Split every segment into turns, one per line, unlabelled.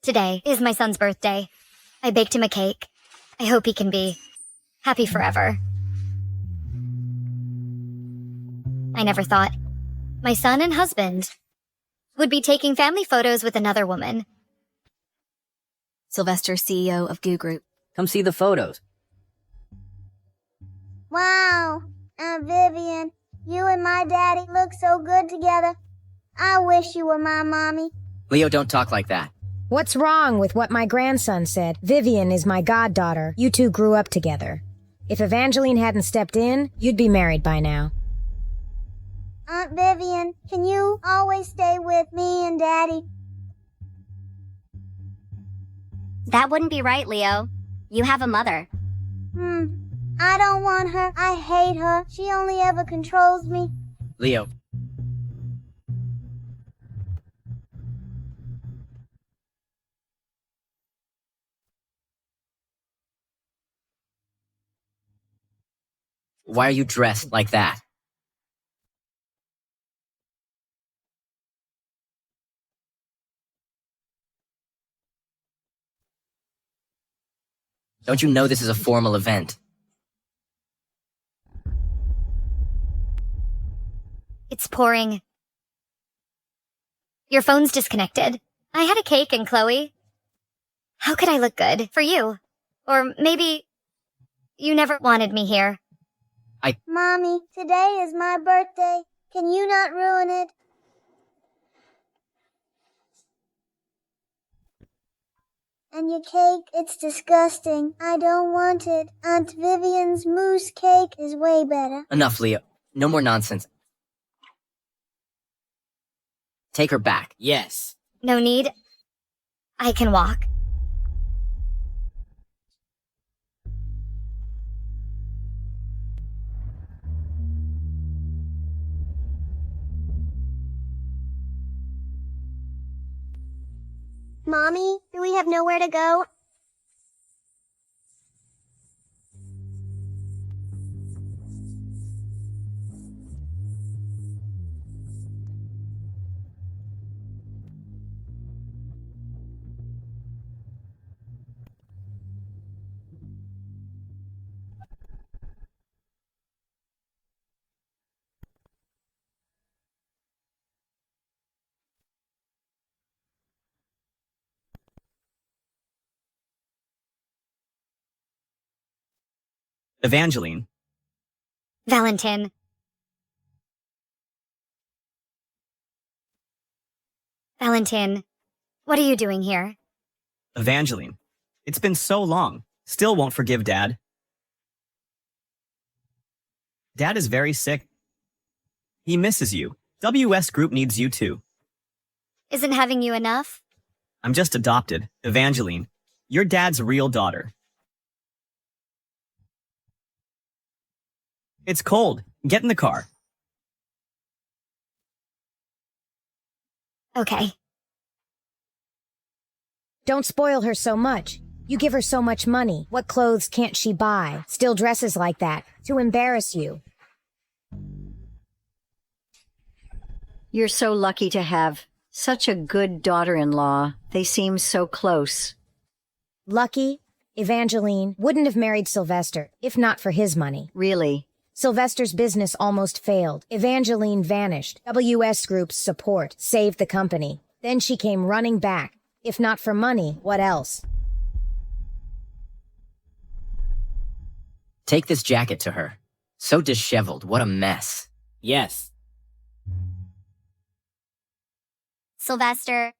Today is my son's birthday. I baked him a cake. I hope he can be happy forever. I never thought my son and husband would be taking family photos with another woman.
Sylvester, CEO of Goo Group.
Come see the photos.
Wow, Aunt Vivian, you and my daddy look so good together. I wish you were my mommy.
Leo, don't talk like that.
What's wrong with what my grandson said? Vivian is my goddaughter. You two grew up together. If Evangeline hadn't stepped in, you'd be married by now.
Aunt Vivian, can you always stay with me and Daddy?
That wouldn't be right, Leo. You have a mother.
I don't want her. I hate her. She only ever controls me.
Leo. Why are you dressed like that? Don't you know this is a formal event?
It's pouring. Your phone's disconnected. I had a cake and Chloe. How could I look good for you? Or maybe you never wanted me here.
Mommy, today is my birthday. Can you not ruin it? And your cake, it's disgusting. I don't want it. Aunt Vivian's mousse cake is way better.
Enough, Leo. No more nonsense. Take her back. Yes.
No need. I can walk.
Mommy, do we have nowhere to go?
Evangeline.
Valentin. Valentin, what are you doing here?
Evangeline. It's been so long. Still won't forgive Dad. Dad is very sick. He misses you. WS Group needs you too.
Isn't having you enough?
I'm just adopted. Evangeline. You're Dad's real daughter. It's cold. Get in the car.
Okay.
Don't spoil her so much. You give her so much money. What clothes can't she buy? Still dresses like that. To embarrass you.
You're so lucky to have such a good daughter-in-law. They seem so close.
Lucky? Evangeline wouldn't have married Sylvester, if not for his money.
Really?
Sylvester's business almost failed. Evangeline vanished. WS Group's support saved the company. Then she came running back. If not for money, what else?
Take this jacket to her. So disheveled. What a mess.
Yes.
Sylvester,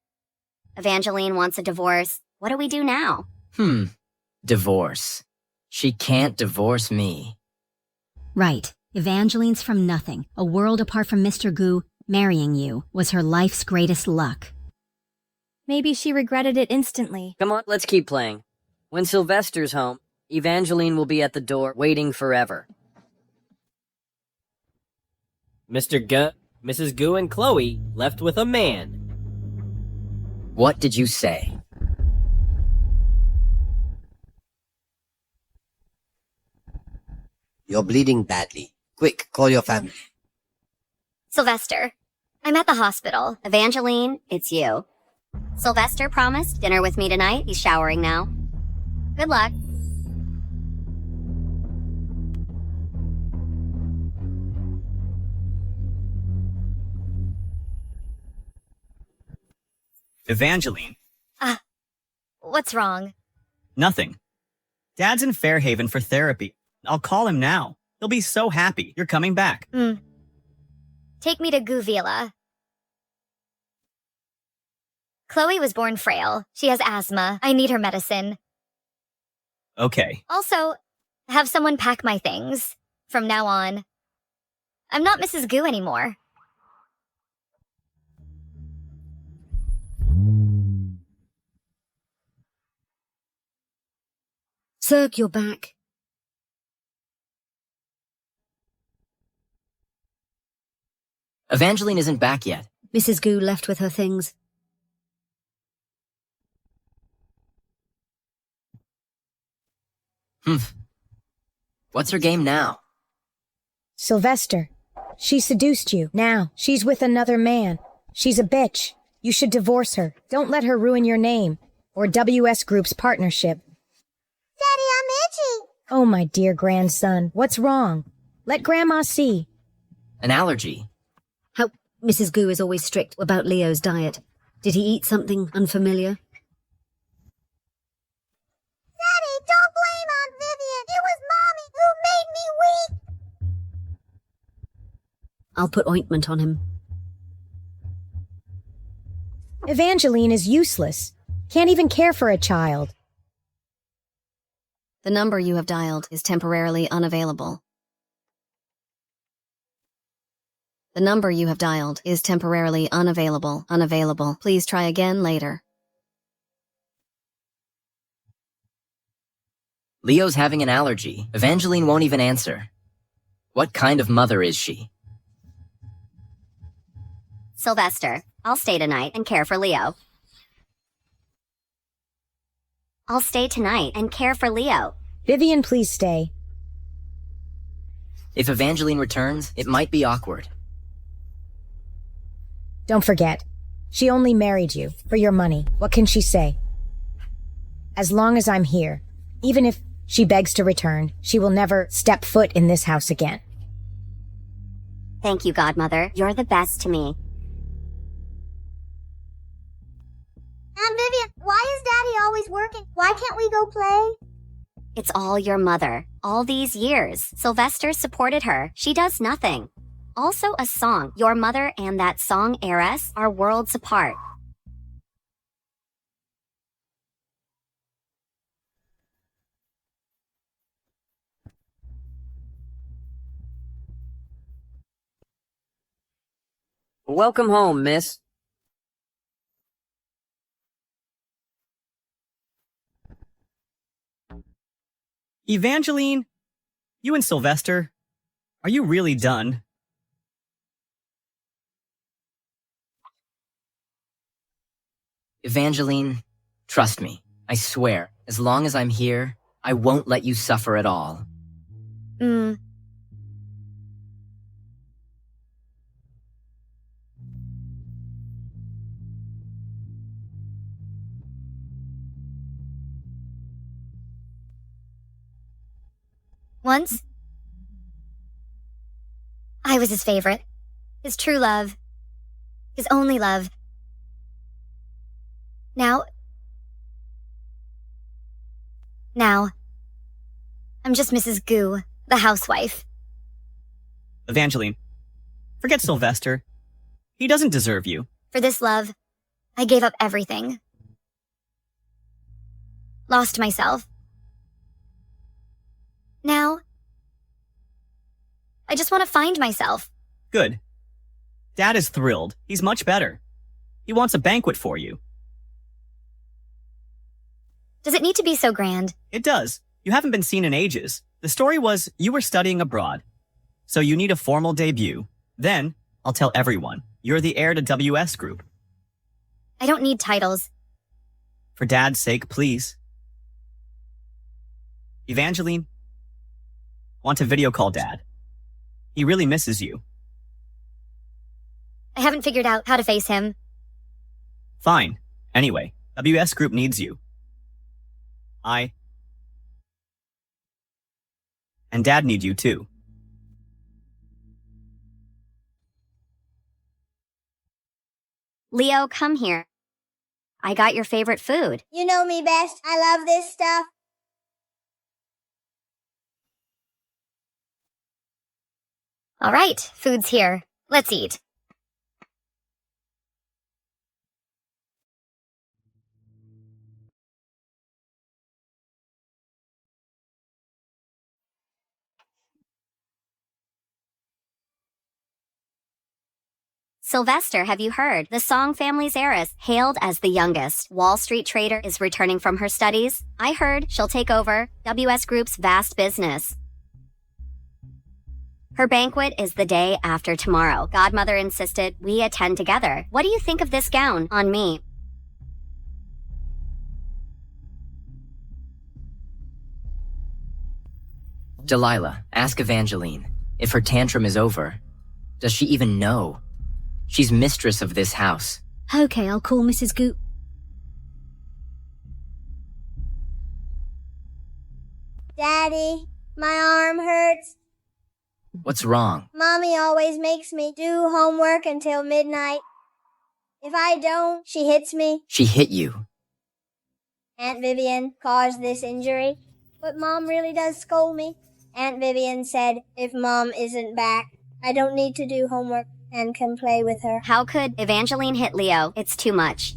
Evangeline wants a divorce. What do we do now?
Divorce. She can't divorce me.
Right. Evangeline's from nothing. A world apart from Mr. Goo. Marrying you was her life's greatest luck.
Maybe she regretted it instantly.
Come on, let's keep playing. When Sylvester's home, Evangeline will be at the door, waiting forever. Mrs. Goo and Chloe left with a man.
What did you say?
You're bleeding badly. Quick, call your family.
Sylvester, I'm at the hospital. Evangeline, it's you. Sylvester promised dinner with me tonight. He's showering now. Good luck.
Evangeline.
What's wrong?
Nothing. Dad's in Fairhaven for therapy. I'll call him now. He'll be so happy you're coming back.
Take me to Guvila. Chloe was born frail. She has asthma. I need her medicine.
Okay.
Also, have someone pack my things. From now on. I'm not Mrs. Goo anymore.
Zerg, you're back.
Evangeline isn't back yet.
Mrs. Goo left with her things.
What's her game now?
Sylvester, she seduced you. Now, she's with another man. She's a bitch. You should divorce her. Don't let her ruin your name. Or WS Group's partnership.
Daddy, I'm itchy.
Oh, my dear grandson, what's wrong? Let Grandma see.
An allergy.
How Mrs. Goo is always strict about Leo's diet. Did he eat something unfamiliar?
Daddy, don't blame Aunt Vivian. It was Mommy who made me weak.
I'll put ointment on him.
Evangeline is useless. Can't even care for a child.
The number you have dialed is temporarily unavailable. The number you have dialed is temporarily unavailable. Unavailable. Please try again later.
Leo's having an allergy. Evangeline won't even answer. What kind of mother is she?
Sylvester, I'll stay tonight and care for Leo. I'll stay tonight and care for Leo.
Vivian, please stay.
If Evangeline returns, it might be awkward.
Don't forget, she only married you for your money. What can she say? As long as I'm here, even if she begs to return, she will never step foot in this house again.
Thank you, Godmother. You're the best to me.
Aunt Vivian, why is Daddy always working? Why can't we go play?
It's all your mother. All these years, Sylvester supported her. She does nothing. Also a song. Your mother and that song heiress are worlds apart.
Welcome home, miss.
Evangeline, you and Sylvester, are you really done?
Evangeline, trust me. I swear, as long as I'm here, I won't let you suffer at all.
Once, I was his favorite. His true love. His only love. Now, I'm just Mrs. Goo, the housewife.
Evangeline, forget Sylvester. He doesn't deserve you.
For this love, I gave up everything. Lost myself. Now, I just want to find myself.
Good. Dad is thrilled. He's much better. He wants a banquet for you.
Does it need to be so grand?
It does. You haven't been seen in ages. The story was you were studying abroad. So you need a formal debut. Then, I'll tell everyone, you're the heir to WS Group.
I don't need titles.
For Dad's sake, please. Evangeline, want to video call Dad. He really misses you.
I haven't figured out how to face him.
Fine. Anyway, WS Group needs you. And Dad need you too.
Leo, come here. I got your favorite food.
You know me best. I love this stuff.
All right, food's here. Let's eat. Sylvester, have you heard? The Song family's heiress, hailed as the youngest Wall Street trader, is returning from her studies. I heard she'll take over WS Group's vast business. Her banquet is the day after tomorrow. Godmother insisted we attend together. What do you think of this gown on me?
Delilah, ask Evangeline. If her tantrum is over, does she even know? She's mistress of this house.
Okay, I'll call Mrs. Goop.
Daddy, my arm hurts.
What's wrong?
Mommy always makes me do homework until midnight. If I don't, she hits me.
She hit you.
Aunt Vivian caused this injury, but Mom really does scold me. Aunt Vivian said if Mom isn't back, I don't need to do homework and can play with her.
How could Evangeline hit Leo? It's too much.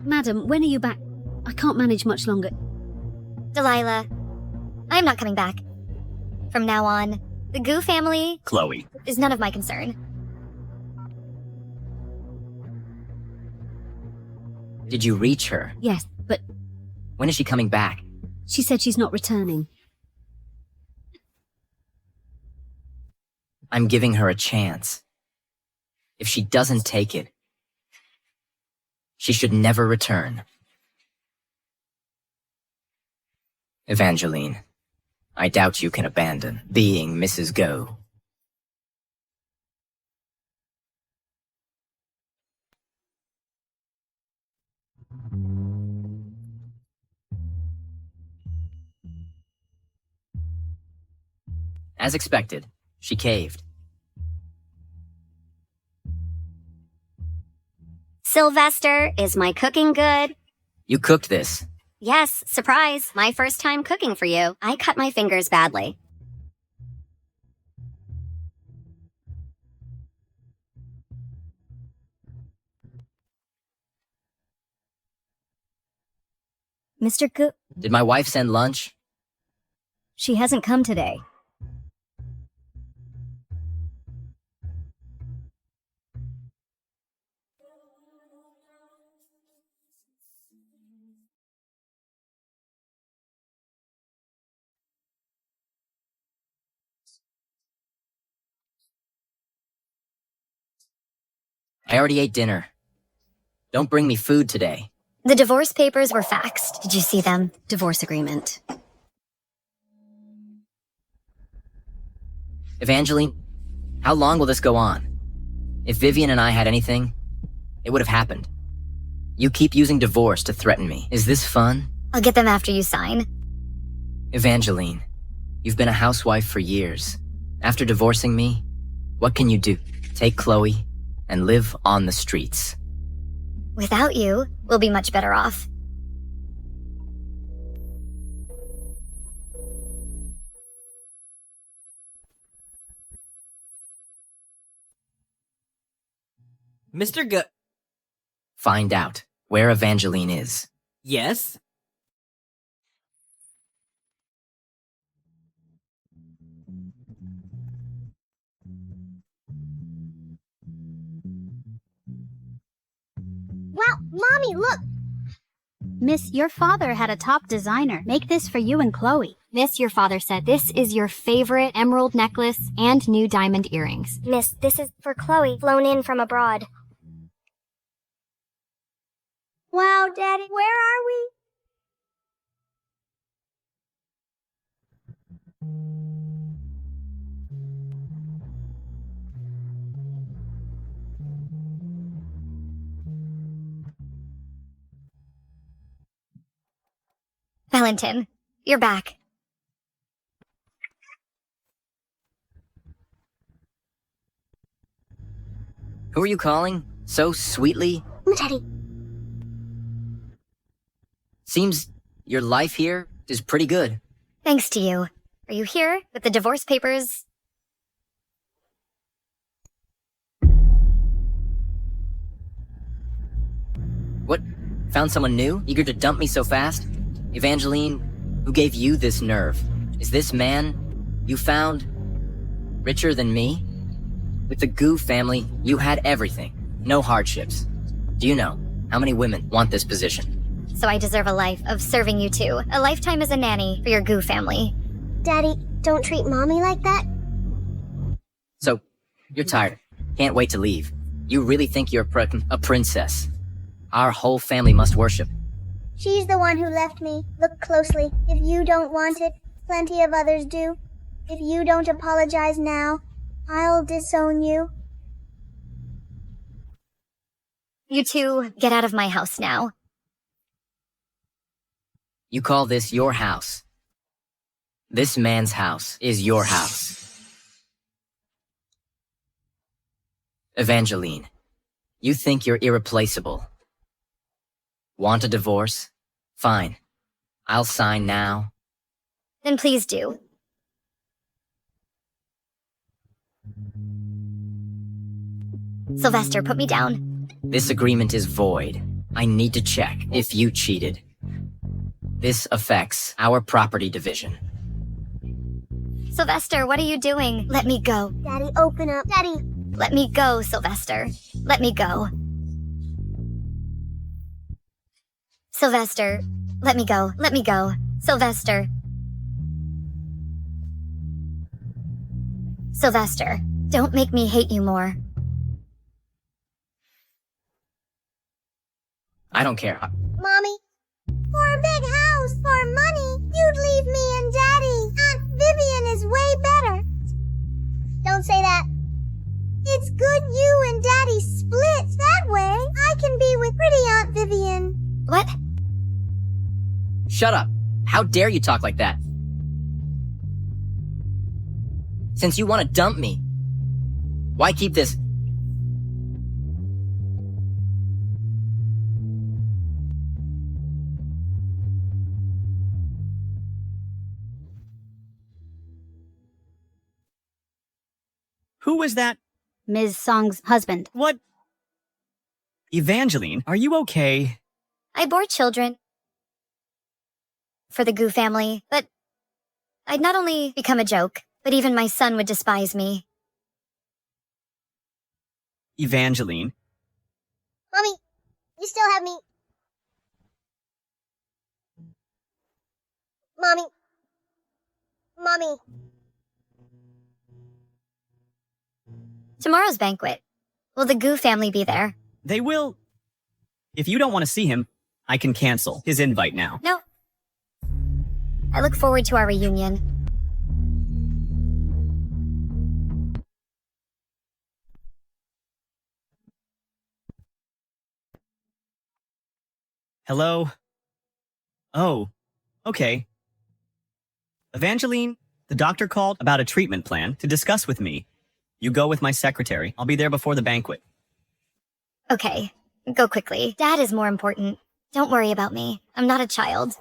Madam, when are you back? I can't manage much longer.
Delilah, I'm not coming back. From now on, the Goo family
Chloe.
is none of my concern.
Did you reach her?
Yes, but
When is she coming back?
she said she's not returning.
I'm giving her a chance. If she doesn't take it, she should never return. Evangeline, I doubt you can abandon being Mrs. Go. As expected, she caved.
Sylvester, is my cooking good?
You cooked this.
Yes, surprise. My first time cooking for you. I cut my fingers badly. Mr. Cook,
Did my wife send lunch?
she hasn't come today.
I already ate dinner. Don't bring me food today.
The divorce papers were faxed. Did you see them?
Divorce agreement.
Evangeline, how long will this go on? If Vivian and I had anything, it would have happened. You keep using divorce to threaten me. Is this fun?
I'll get them after you sign.
Evangeline, you've been a housewife for years. After divorcing me, what can you do? Take Chloe and live on the streets.
Without you, we'll be much better off.
Mr. Go...
Find out where Evangeline is.
Yes?
Wow, Mommy, look!
Miss, your father had a top designer make this for you and Chloe.
Miss, your father said this is your favorite emerald necklace and new diamond earrings.
Miss, this is for Chloe, flown in from abroad. Wow, Daddy, where are we?
Valentin, you're back.
Who are you calling? So sweetly?
Daddy.
Seems your life here is pretty good.
Thanks to you. Are you here with the divorce papers?
What? Found someone new? Eager to dump me so fast? Evangeline, who gave you this nerve? Is this man you found richer than me? With the Gu family, you had everything. No hardships. Do you know how many women want this position?
So I deserve a life of serving you too. A lifetime as a nanny for your Gu family.
Daddy, don't treat Mommy like that.
So, you're tired. Can't wait to leave. You really think you're a princess. Our whole family must worship.
She's the one who left me. Look closely. If you don't want it, plenty of others do. If you don't apologize now, I'll disown you.
You two, get out of my house now.
You call this your house. This man's house is your house. Evangeline, you think you're irreplaceable. Want a divorce? Fine. I'll sign now.
Then please do. Sylvester, put me down.
This agreement is void. I need to check if you cheated. This affects our property division.
Sylvester, what are you doing? Let me go.
Daddy, open up. Daddy.
Let me go, Sylvester. Let me go. Sylvester, let me go. Let me go. Sylvester. Sylvester, don't make me hate you more.
I don't care.
Mommy, for a big house, for money, you'd leave me and Daddy. Aunt Vivian is way better. Don't say that. It's good you and Daddy split. That way, I can be with pretty Aunt Vivian.
What?
Shut up. How dare you talk like that? Since you want to dump me, why keep this?
Who was that?
Ms. Song's husband.
What? Evangeline, are you okay?
I bore children for the Gu family, but I'd not only become a joke, but even my son would despise me.
Evangeline.
Mommy, you still have me. Mommy. Mommy.
Tomorrow's banquet. Will the Gu family be there?
They will. If you don't want to see him, I can cancel his invite now.
No. I look forward to our reunion.
Hello? Oh, okay. Evangeline, the doctor called about a treatment plan to discuss with me. You go with my secretary. I'll be there before the banquet.
Okay, go quickly. Dad is more important. Don't worry about me. I'm not a child.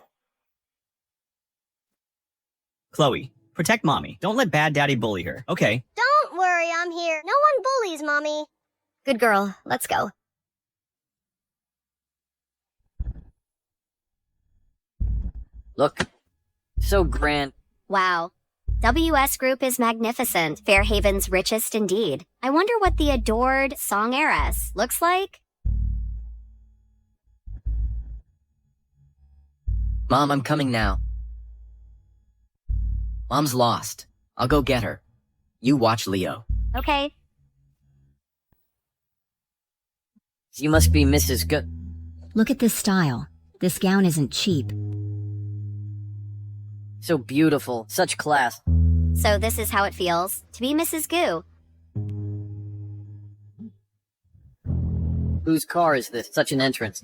Chloe, protect Mommy. Don't let Bad Daddy bully her, okay?
Don't worry, I'm here. No one bullies Mommy.
Good girl. Let's go.
Look, so grand.
Wow. WS Group is magnificent. Fairhaven's richest indeed. I wonder what the adored song heiress looks like.
Mom, I'm coming now. Mom's lost. I'll go get her. You watch Leo.
Okay.
You must be Mrs. Good.
Look at this style. This gown isn't cheap.
So beautiful, such class.
So this is how it feels to be Mrs. Goo.
Whose car is this? Such an entrance.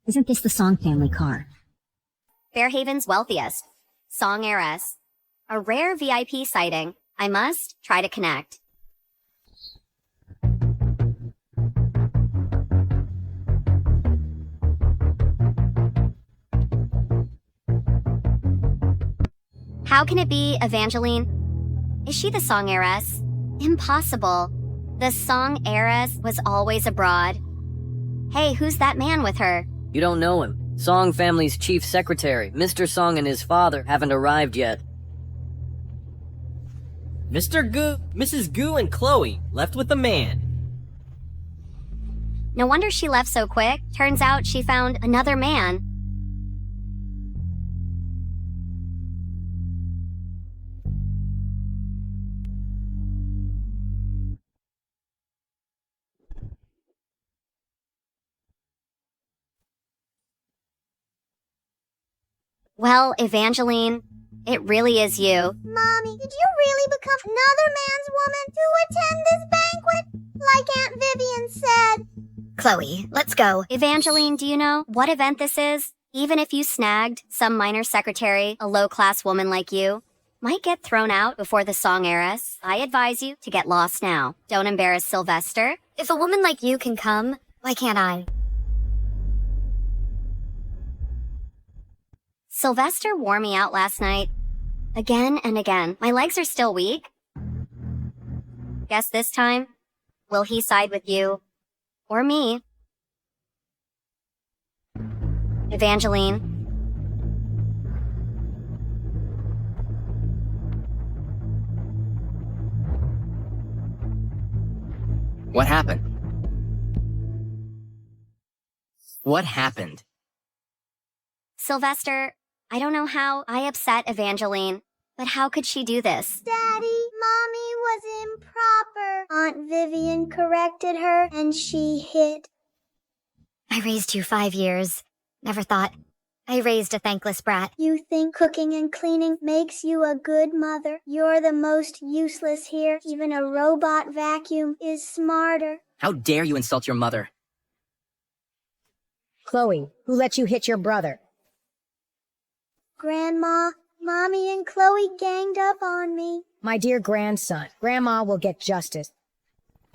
Isn't this the Song family car?
Fairhaven's wealthiest. Song heiress. A rare VIP sighting. I must try to connect. How can it be Evangeline? Is she the song heiress? Impossible. The song heiress was always abroad. Hey, who's that man with her?
You don't know him. Song family's chief secretary. Mr. Song and his father haven't arrived yet.
Mr. Goo, Mrs. Goo and Chloe left with the man.
No wonder she left so quick. Turns out she found another man. Well, Evangeline, it really is you.
Mommy, did you really become another man's woman to attend this banquet? Like Aunt Vivian said.
Chloe, let's go.
Evangeline, do you know what event this is? Even if you snagged some minor secretary, a low-class woman like you might get thrown out before the song heiress. I advise you to get lost now. Don't embarrass Sylvester.
If a woman like you can come, why can't I?
Sylvester wore me out last night. Again and again. My legs are still weak. Guess this time, will he side with you or me? Evangeline.
What happened? What happened?
Sylvester, I don't know how I upset Evangeline, but how could she do this?
Daddy, Mommy was improper. Aunt Vivian corrected her and she hit.
I raised you 5 years. Never thought I raised a thankless brat.
You think cooking and cleaning makes you a good mother? You're the most useless here. Even a robot vacuum is smarter.
How dare you insult your mother?
Chloe, who let you hit your brother?
Grandma, Mommy and Chloe ganged up on me.
My dear grandson, Grandma will get justice.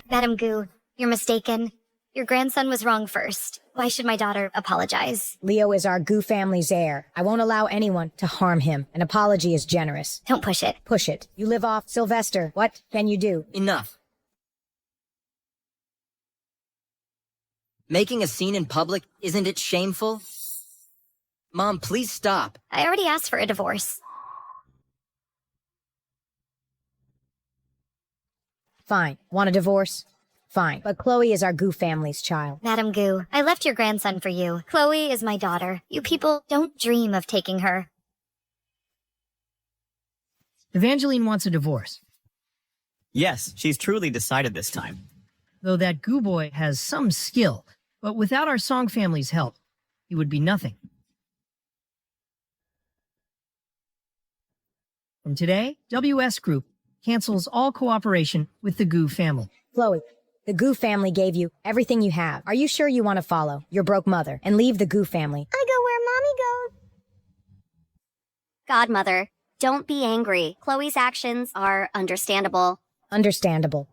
Madam Goo, you're mistaken. Your grandson was wrong first. Why should my daughter apologize?
Leo is our Goo family's heir. I won't allow anyone to harm him. An apology is generous.
Don't push it.
Push it. You live off Sylvester. What can you do?
Enough. Making a scene in public, isn't it shameful? Mom, please stop.
I already asked for a divorce.
Fine. Want a divorce? Fine. But Chloe is our Goo family's child.
Madam Goo, I left your grandson for you. Chloe is my daughter. You people don't dream of taking her.
Evangeline wants a divorce.
Yes, she's truly decided this time.
Though that Goo boy has some skill, but without our Song family's help, he would be nothing. From today, WS Group cancels all cooperation with the Goo family.
Chloe, the Goo family gave you everything you have. Are you sure you want to follow your broke mother and leave the Goo family?
I go where Mommy goes.
Godmother, don't be angry. Chloe's actions are understandable.
Understandable.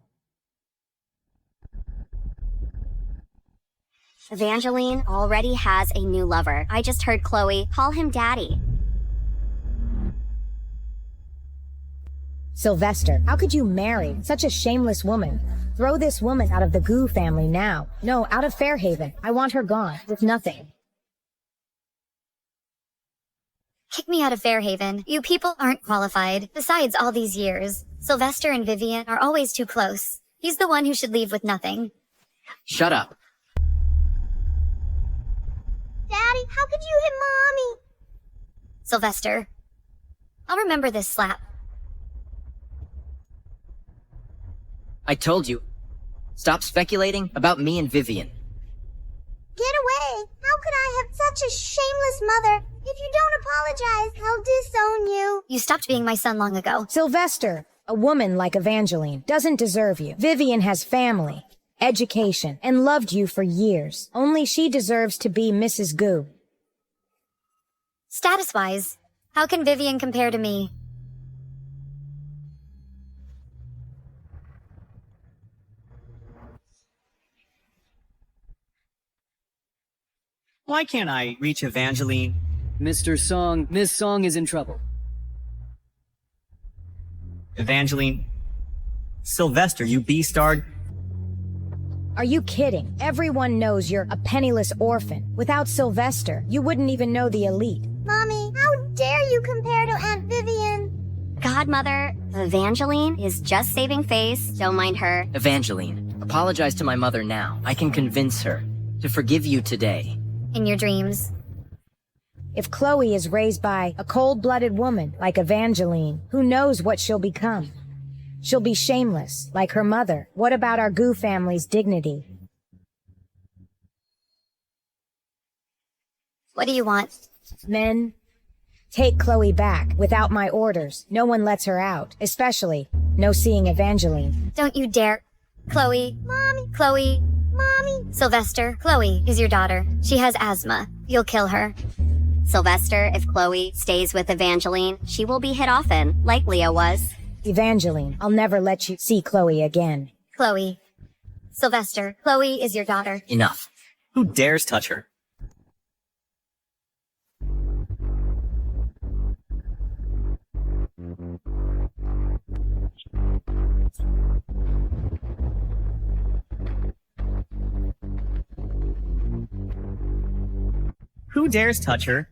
Evangeline already has a new lover. I just heard Chloe call him Daddy.
Sylvester, how could you marry such a shameless woman? Throw this woman out of the Goo family now. No, out of Fairhaven. I want her gone, with nothing.
Kick me out of Fairhaven. You people aren't qualified. Besides, all these years, Sylvester and Vivian are always too close. He's the one who should leave with nothing.
Shut up.
Daddy, how could you hit Mommy?
Sylvester, I'll remember this slap.
I told you. Stop speculating about me and Vivian.
Get away! How could I have such a shameless mother? If you don't apologize, I'll disown you.
You stopped being my son long ago.
Sylvester, a woman like Evangeline, doesn't deserve you. Vivian has family, education, and loved you for years. Only she deserves to be Mrs. Gu.
Status-wise, how can Vivian compare to me?
Why can't I reach Evangeline?
Miss Song is in trouble.
Evangeline? Sylvester, you B-starred?
Are you kidding? Everyone knows you're a penniless orphan. Without Sylvester, you wouldn't even know the elite.
Mommy, how dare you compare to Aunt Vivian?
Godmother, Evangeline is just saving face. Don't mind her.
Evangeline, apologize to my mother now. I can convince her to forgive you today.
In your dreams.
If Chloe is raised by a cold-blooded woman like Evangeline, who knows what she'll become? She'll be shameless, like her mother. What about our Gu family's dignity?
What do you want?
Men, take Chloe back. Without my orders, no one lets her out. Especially, no seeing Evangeline.
Don't you dare. Chloe.
Mommy.
Chloe.
Mommy.
Sylvester. Chloe is your daughter. She has asthma. You'll kill her.
Sylvester, if Chloe stays with Evangeline, she will be hit often, like Leo was.
Evangeline, I'll never let you see Chloe again.
Chloe. Sylvester. Chloe is your daughter.
Enough.
Who dares touch her? Who dares touch her?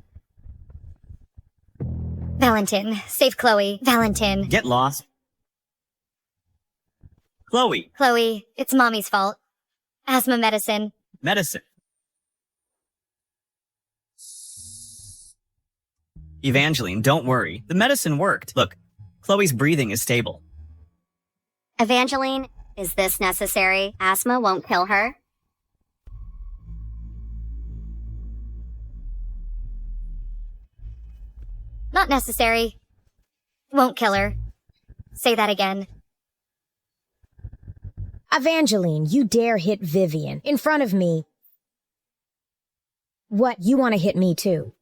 Valentin. Save Chloe. Valentin.
Get lost. Chloe.
Chloe, it's Mommy's fault. Asthma medicine.
Medicine. Evangeline, don't worry. The medicine worked. Look, Chloe's breathing is stable.
Evangeline, is this necessary? Asthma won't kill her.
Not necessary. Won't kill her. Say that again.
Evangeline, you dare hit Vivian in front of me. What, you want to hit me too?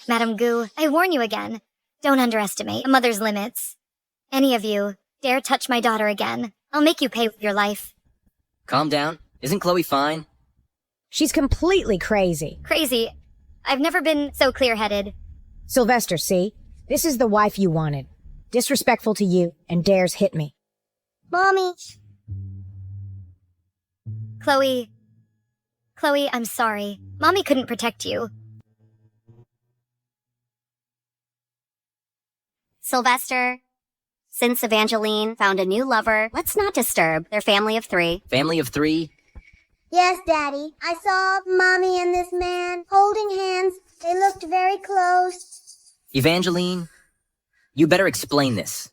Madame Gu, I warn you again. Don't underestimate a mother's limits. Any of you dare touch my daughter again, I'll make you pay with your life.
Calm down. Isn't Chloe fine?
She's completely crazy.
Crazy. I've never been so clear-headed.
Sylvester, see? This is the wife you wanted. Disrespectful to you and dares hit me.
Mommy.
Chloe, I'm sorry. Mommy couldn't protect you.
Sylvester, since Evangeline found a new lover, let's not disturb their family of 3.
Family of 3?
Yes, Daddy. I saw Mommy and this man holding hands. They looked very close.
Evangeline, you better explain this.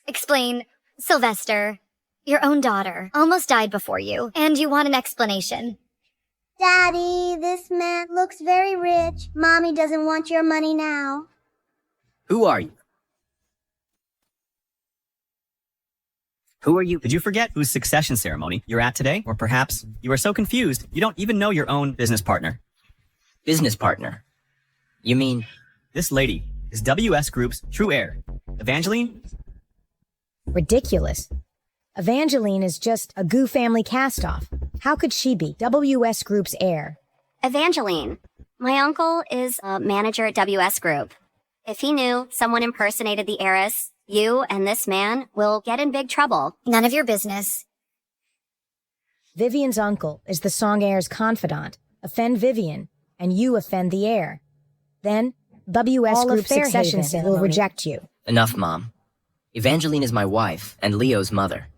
Explain. Sylvester, your own daughter almost died before you, and you want an explanation.
Daddy, this man looks very rich. Mommy doesn't want your money now.
Who are you? Who are you?
Did you forget whose succession ceremony you're at today? Or perhaps you are so confused you don't even know your own business partner.
Business partner? You mean?
This lady is WS Group's true heir. Evangeline?
Ridiculous. Evangeline is just a Gu family cast-off. How could she be WS Group's heir?
Evangeline, my uncle is a manager at WS Group. If he knew someone impersonated the heiress, you and this man will get in big trouble.
None of your business.
Vivian's uncle is the song heir's confidant. Offend Vivian, and you offend the heir. Then, WS Group's succession will reject you.
Enough, Mom. Evangeline is my wife and Leo's mother.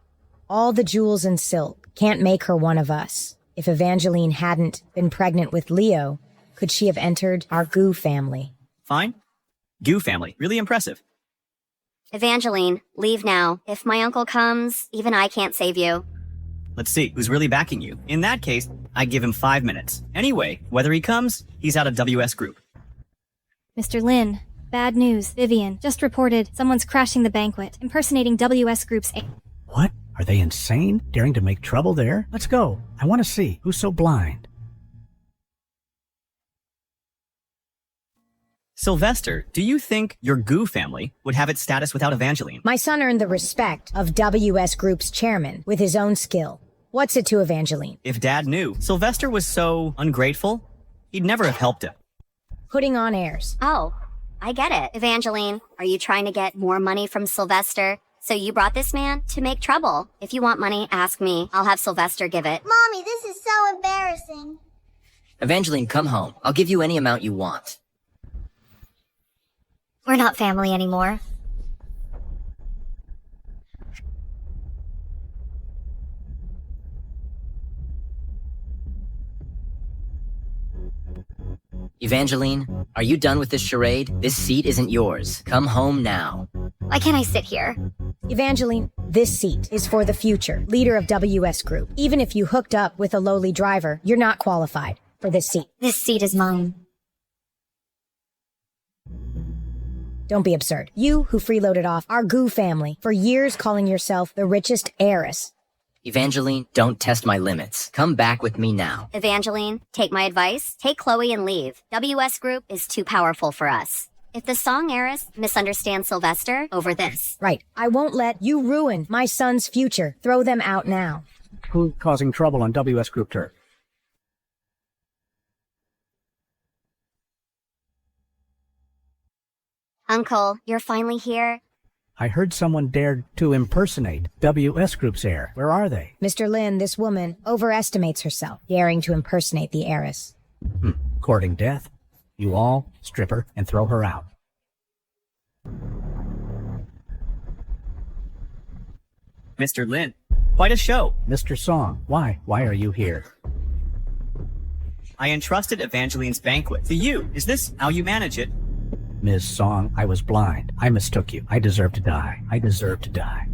All the jewels and silk can't make her one of us. If Evangeline hadn't been pregnant with Leo, could she have entered our Gu family?
Fine. Gu family. Really impressive.
Evangeline, leave now. If my uncle comes, even I can't save you.
Let's see who's really backing you. In that case, I give him 5 minutes. Anyway, whether he comes, he's out of WS Group.
Mr. Lin, bad news. Vivian just reported someone's crashing the banquet, impersonating WS Group's
What? Are they insane? Daring to make trouble there? Let's go. I want to see who's so blind.
Sylvester, do you think your Goo family would have its status without Evangeline?
My son earned the respect of WS Group's chairman with his own skill. What's it to Evangeline?
If Dad knew Sylvester was so ungrateful, he'd never have helped him.
Putting on airs.
Oh, I get it. Evangeline, are you trying to get more money from Sylvester? So you brought this man to make trouble. If you want money, ask me. I'll have Sylvester give it.
Mommy, this is so embarrassing.
Evangeline, come home. I'll give you any amount you want.
We're not family anymore.
Evangeline, are you done with this charade? This seat isn't yours. Come home now.
Why can't I sit here?
Evangeline, this seat is for the future leader of WS Group. Even if you hooked up with a lowly driver, you're not qualified for this seat.
This seat is mine.
Don't be absurd. You who freeloaded off our Goo family for years calling yourself the richest heiress.
Evangeline, don't test my limits. Come back with me now.
Evangeline, take my advice. Take Chloe and leave. WS Group is too powerful for us. If the song heiress misunderstands Sylvester over this.
Right. I won't let you ruin my son's future. Throw them out now.
Who's causing trouble on WS Group turf?
Uncle, you're finally here.
I heard someone dared to impersonate WS Group's heir. Where are they?
Mr. Lin, this woman overestimates herself, daring to impersonate the heiress.
Courting death. You all strip her and throw her out.
Mr. Lin, quite a show.
Mr. Song, why? Why are you here?
I entrusted Evangeline's banquet to you. Is this how you manage it?
Ms. Song, I was blind. I mistook you. I deserve to die. I deserve to die.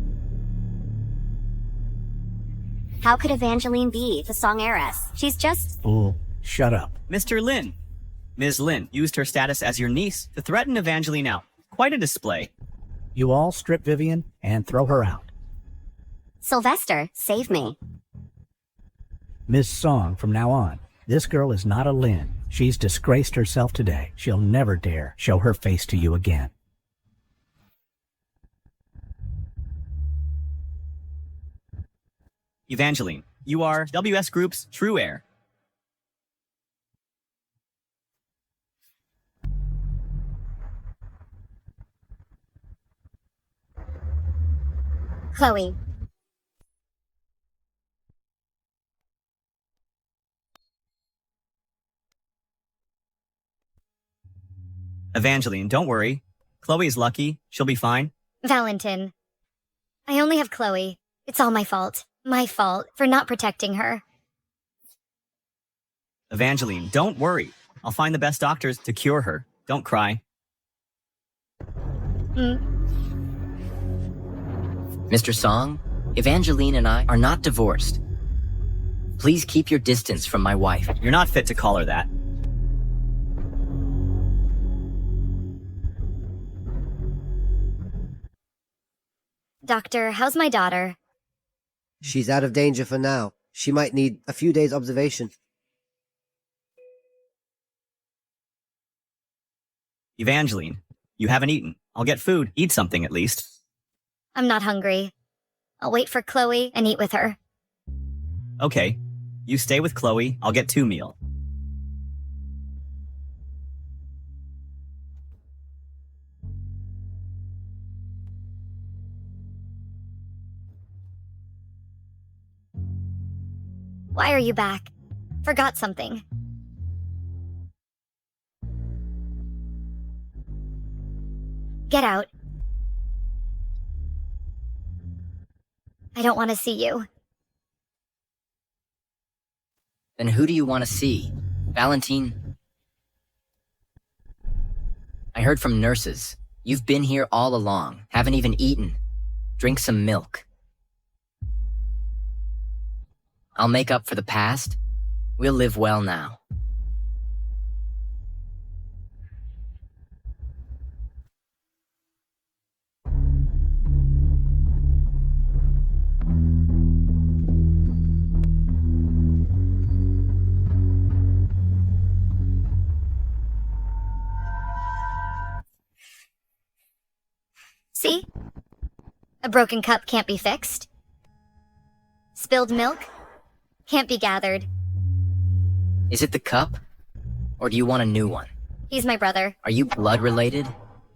How could Evangeline be the song heiress? She's just...
Fool, shut up.
Mr. Lin. Ms. Lin used her status as your niece to threaten Evangeline out. Quite a display.
You all strip Vivian and throw her out.
Sylvester, save me.
Ms. Song, from now on, this girl is not a Lin. She's disgraced herself today. She'll never dare show her face to you again.
Evangeline, you are WS Group's true heir.
Chloe.
Evangeline, don't worry. Chloe's lucky. She'll be fine.
Valentin. I only have Chloe. It's all my fault. My fault for not protecting her.
Evangeline, don't worry. I'll find the best doctors to cure her. Don't cry.
Mr. Song, Evangeline and I are not divorced. Please keep your distance from my wife.
You're not fit to call her that.
Doctor, how's my daughter?
She's out of danger for now. She might need a few days' observation.
Evangeline, you haven't eaten. I'll get food. Eat something at least.
I'm not hungry. I'll wait for Chloe and eat with her.
Okay. You stay with Chloe. I'll get 2 meals.
Why are you back? Forgot something. Get out. I don't want to see you.
Then who do you want to see? Valentine? I heard from nurses. You've been here all along, haven't even eaten. Drink some milk. I'll make up for the past. We'll live well now.
See? A broken cup can't be fixed. Spilled milk can't be gathered.
Is it the cup? Or do you want a new one?
He's my brother.
Are you blood related?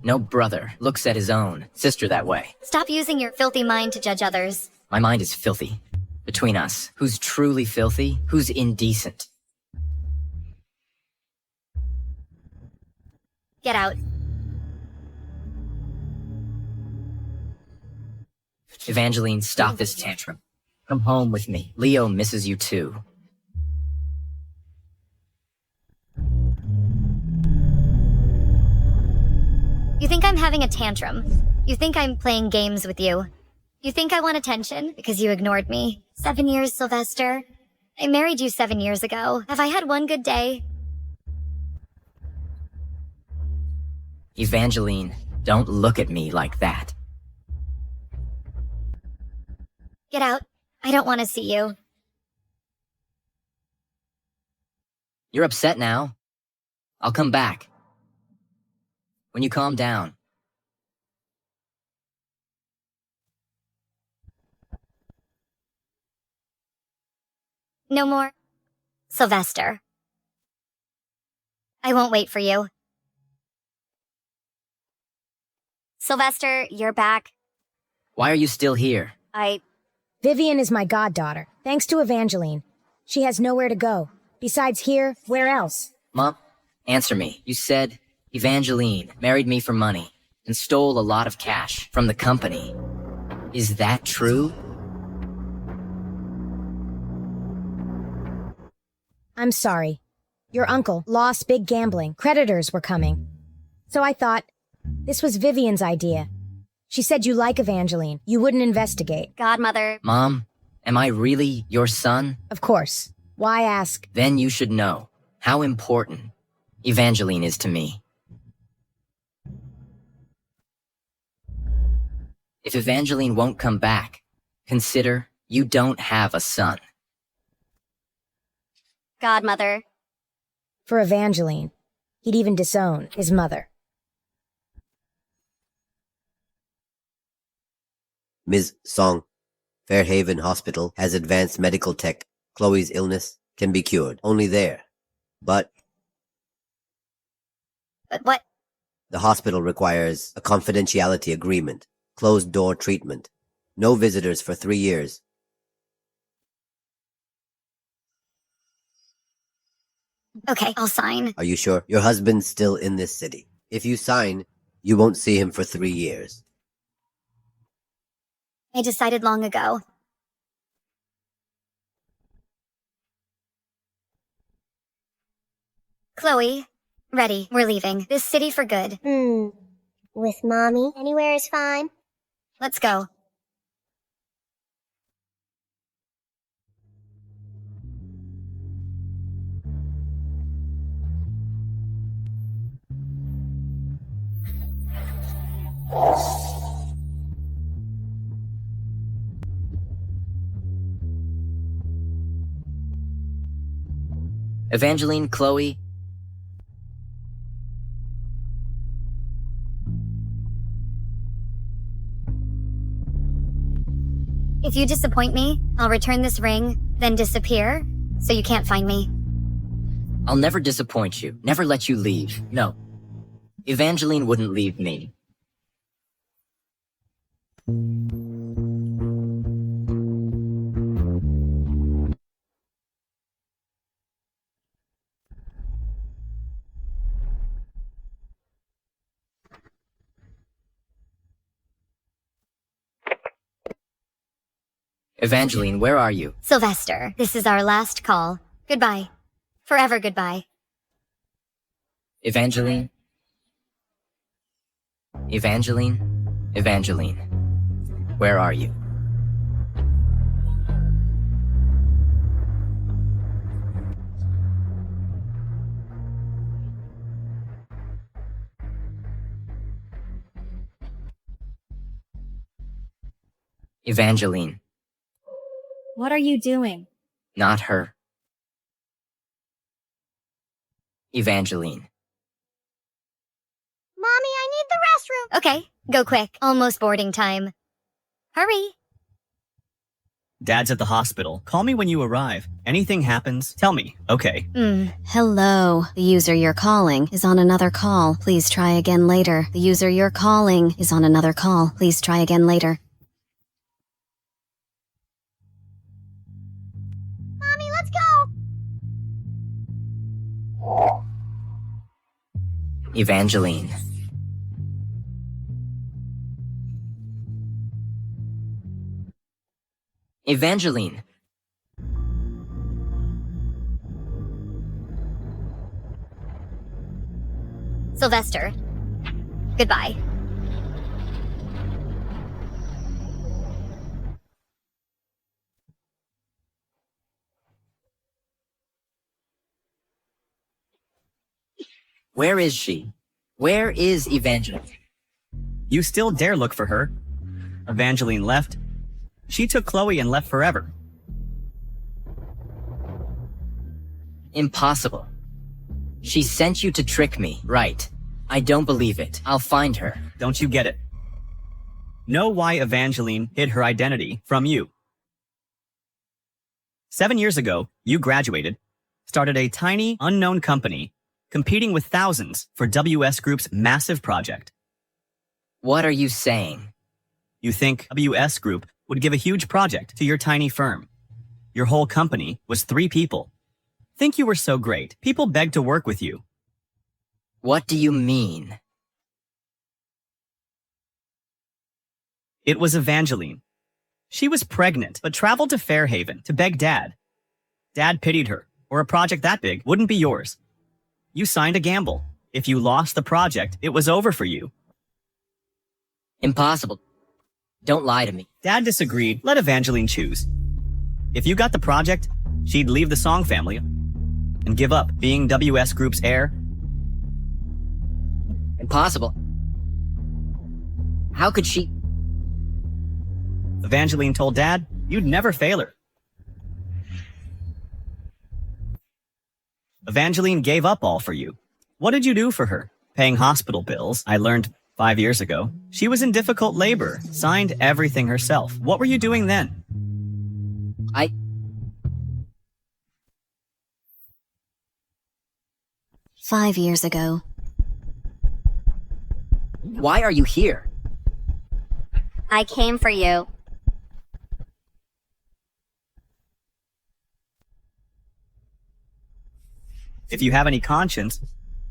No brother looks at his own sister that way.
Stop using your filthy mind to judge others.
My mind is filthy. Between us, who's truly filthy? Who's indecent?
Get out.
Evangeline, stop this tantrum. Come home with me. Leo misses you too.
You think I'm having a tantrum. You think I'm playing games with you. You think I want attention because you ignored me. 7 years, Sylvester. I married you 7 years ago. Have I had one good day?
Evangeline, don't look at me like that.
Get out. I don't want to see you.
You're upset now. I'll come back. When you calm down.
No more. Sylvester. I won't wait for you.
Sylvester, you're back.
Why are you still here?
Vivian is my goddaughter, thanks to Evangeline. She has nowhere to go. Besides here, where else?
Mom, answer me. You said Evangeline married me for money and stole a lot of cash from the company. Is that true?
I'm sorry. Your uncle lost big gambling. Creditors were coming. So I thought, this was Vivian's idea. She said you like Evangeline. You wouldn't investigate.
Godmother.
Mom, am I really your son?
Of course. Why ask?
Then you should know how important Evangeline is to me. If Evangeline won't come back, consider you don't have a son.
Godmother.
For Evangeline, he'd even disown his mother.
Ms. Song, Fairhaven Hospital has advanced medical tech. Chloe's illness can be cured only there. But
what?
The hospital requires a confidentiality agreement, closed-door treatment, no visitors for 3 years.
Okay, I'll sign.
Are you sure? Your husband's still in this city. If you sign, you won't see him for 3 years.
I decided long ago. Chloe, ready. We're leaving this city for good.
With Mommy, anywhere is fine.
Let's go.
Evangeline, Chloe.
If you disappoint me, I'll return this ring, then disappear, so you can't find me.
I'll never disappoint you, never let you leave. No. Evangeline wouldn't leave me. Evangeline, where are you?
Sylvester, this is our last call. Goodbye. Forever goodbye.
Evangeline? Evangeline? Evangeline. Where are you? Evangeline.
What are you doing?
Not her. Evangeline.
Mommy, I need the restroom. Okay, go quick. Almost boarding time. Hurry.
Dad's at the hospital. Call me when you arrive. Anything happens, tell me, okay?
Hello. The user you're calling is on another call. Please try again later. The user you're calling is on another call. Please try again later.
Mommy, let's go.
Evangeline. Evangeline.
Sylvester. Goodbye.
Where is she? Where is Evangeline?
You still dare look for her? Evangeline left. She took Chloe and left forever.
Impossible. She sent you to trick me, right? I don't believe it. I'll find her.
Don't you get it? Know why Evangeline hid her identity from you. 7 years ago, you graduated, started a tiny, unknown company, competing with thousands for WS Group's massive project.
What are you saying?
You think WS Group would give a huge project to your tiny firm. Your whole company was 3 people. Think you were so great, people begged to work with you.
What do you mean?
It was Evangeline. She was pregnant, but traveled to Fairhaven to beg Dad. Dad pitied her, or a project that big wouldn't be yours. You signed a gamble. If you lost the project, it was over for you.
Impossible. Don't lie to me.
Dad disagreed. Let Evangeline choose. If you got the project, she'd leave the Song family and give up being WS Group's heir.
Impossible. How could she?
Evangeline told Dad you'd never fail her. Evangeline gave up all for you. What did you do for her? Paying hospital bills, I learned 5 years ago. She was in difficult labor, signed everything herself. What were you doing then?
5 years ago.
Why are you here?
I came for you.
If you have any conscience,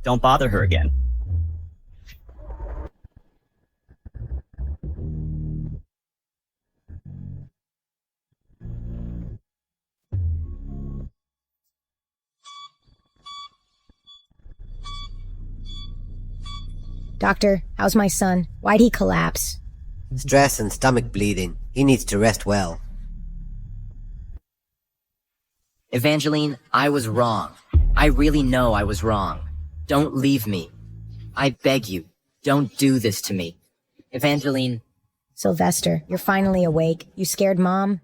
don't bother her again.
Doctor, how's my son? Why'd he collapse?
Stress and stomach bleeding. He needs to rest well.
Evangeline, I was wrong. I really know I was wrong. Don't leave me. I beg you, don't do this to me. Evangeline.
Sylvester, you're finally awake. You scared Mom?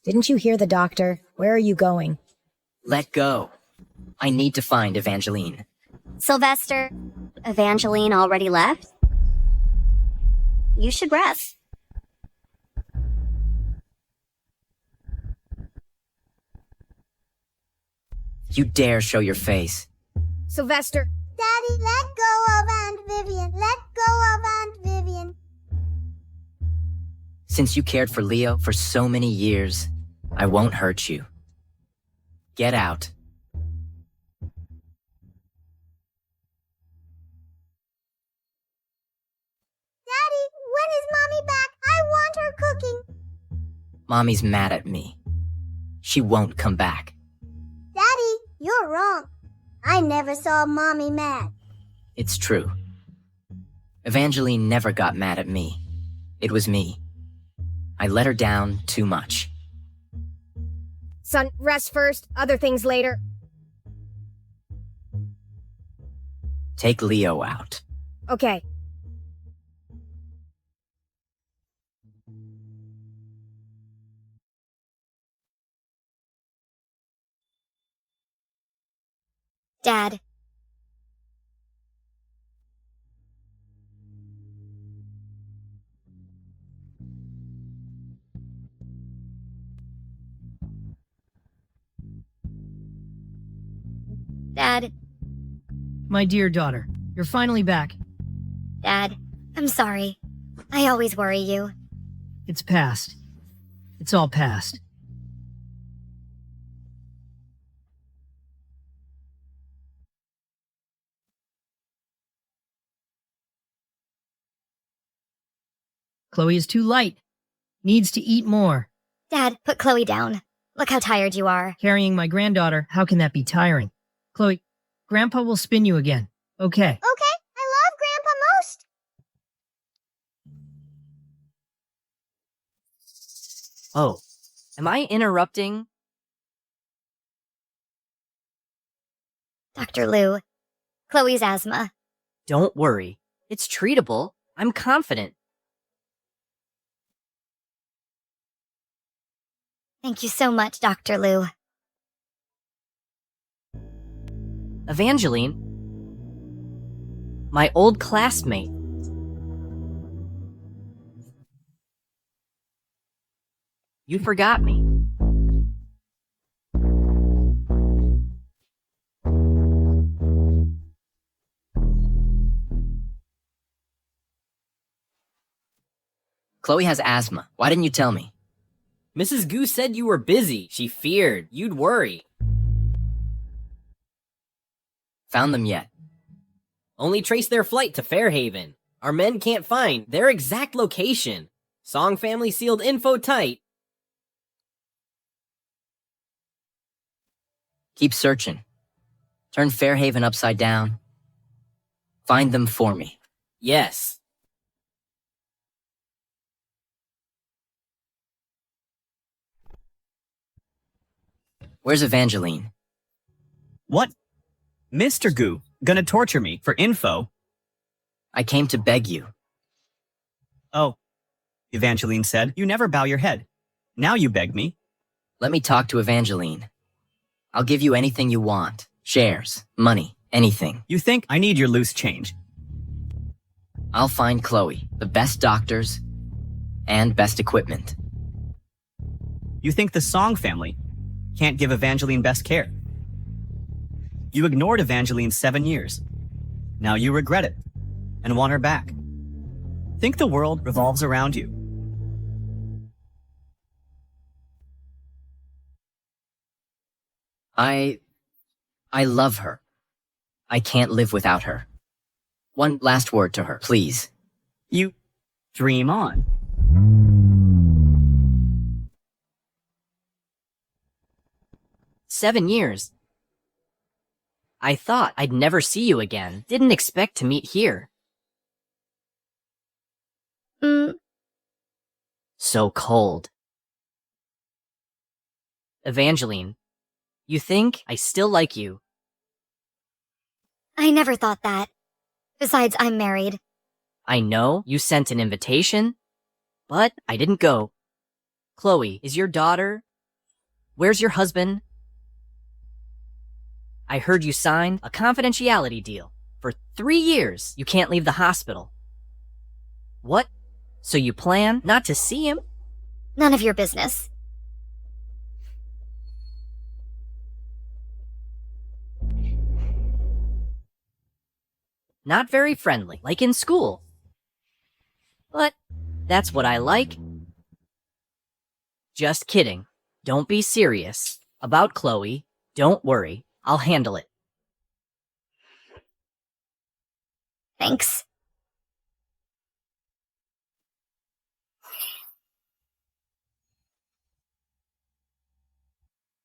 Didn't you hear the doctor? Where are you going?
Let go. I need to find Evangeline.
Sylvester, Evangeline already left? You should rest.
You dare show your face.
Sylvester!
Daddy, let go of Aunt Vivian. Let go of Aunt Vivian.
Since you cared for Leo for so many years, I won't hurt you. Get out.
Daddy, when is Mommy back? I want her cooking.
Mommy's mad at me. She won't come back.
Daddy, you're wrong. I never saw Mommy mad.
It's true. Evangeline never got mad at me. It was me. I let her down too much.
Son, rest first, other things later.
Take Leo out.
Okay.
Dad. Dad.
My dear daughter, you're finally back.
Dad, I'm sorry. I always worry you.
It's past. It's all past. Chloe is too light. Needs to eat more.
Dad, put Chloe down. Look how tired you are.
Carrying my granddaughter, how can that be tiring? Chloe, Grandpa will spin you again. Okay.
Okay, I love Grandpa most.
Oh, am I interrupting?
Dr. Lou, Chloe's asthma.
Don't worry. It's treatable. I'm confident.
Thank you so much, Dr. Lou.
Evangeline? My old classmate. You forgot me.
Chloe has asthma. Why didn't you tell me?
Mrs. Gu said you were busy. She feared you'd worry.
Found them yet?
Only traced their flight to Fairhaven. Our men can't find their exact location. Song family sealed info tight.
Keep searching. Turn Fairhaven upside down. Find them for me.
Yes.
Where's Evangeline?
What? Mr. Gu, gonna torture me for info?
I came to beg you.
Oh, Evangeline said, you never bow your head. Now you beg me.
Let me talk to Evangeline. I'll give you anything you want. Shares, money, anything.
You think I need your loose change?
I'll find Chloe, the best doctors, and best equipment.
You think the Song family can't give Evangeline best care? You ignored Evangeline 7 years. Now you regret it and want her back. Think the world revolves around you.
I love her. I can't live without her. One last word to her, please.
You dream on.
7 years. I thought I'd never see you again. Didn't expect to meet here. So cold. Evangeline, you think I still like you?
I never thought that. Besides, I'm married.
I know you sent an invitation, but I didn't go. Chloe, is your daughter? Where's your husband? I heard you signed a confidentiality deal. For 3 years, you can't leave the hospital. What? So you plan not to see him?
None of your business.
Not very friendly, like in school. But that's what I like. Just kidding. Don't be serious. About Chloe, don't worry. I'll handle it.
Thanks.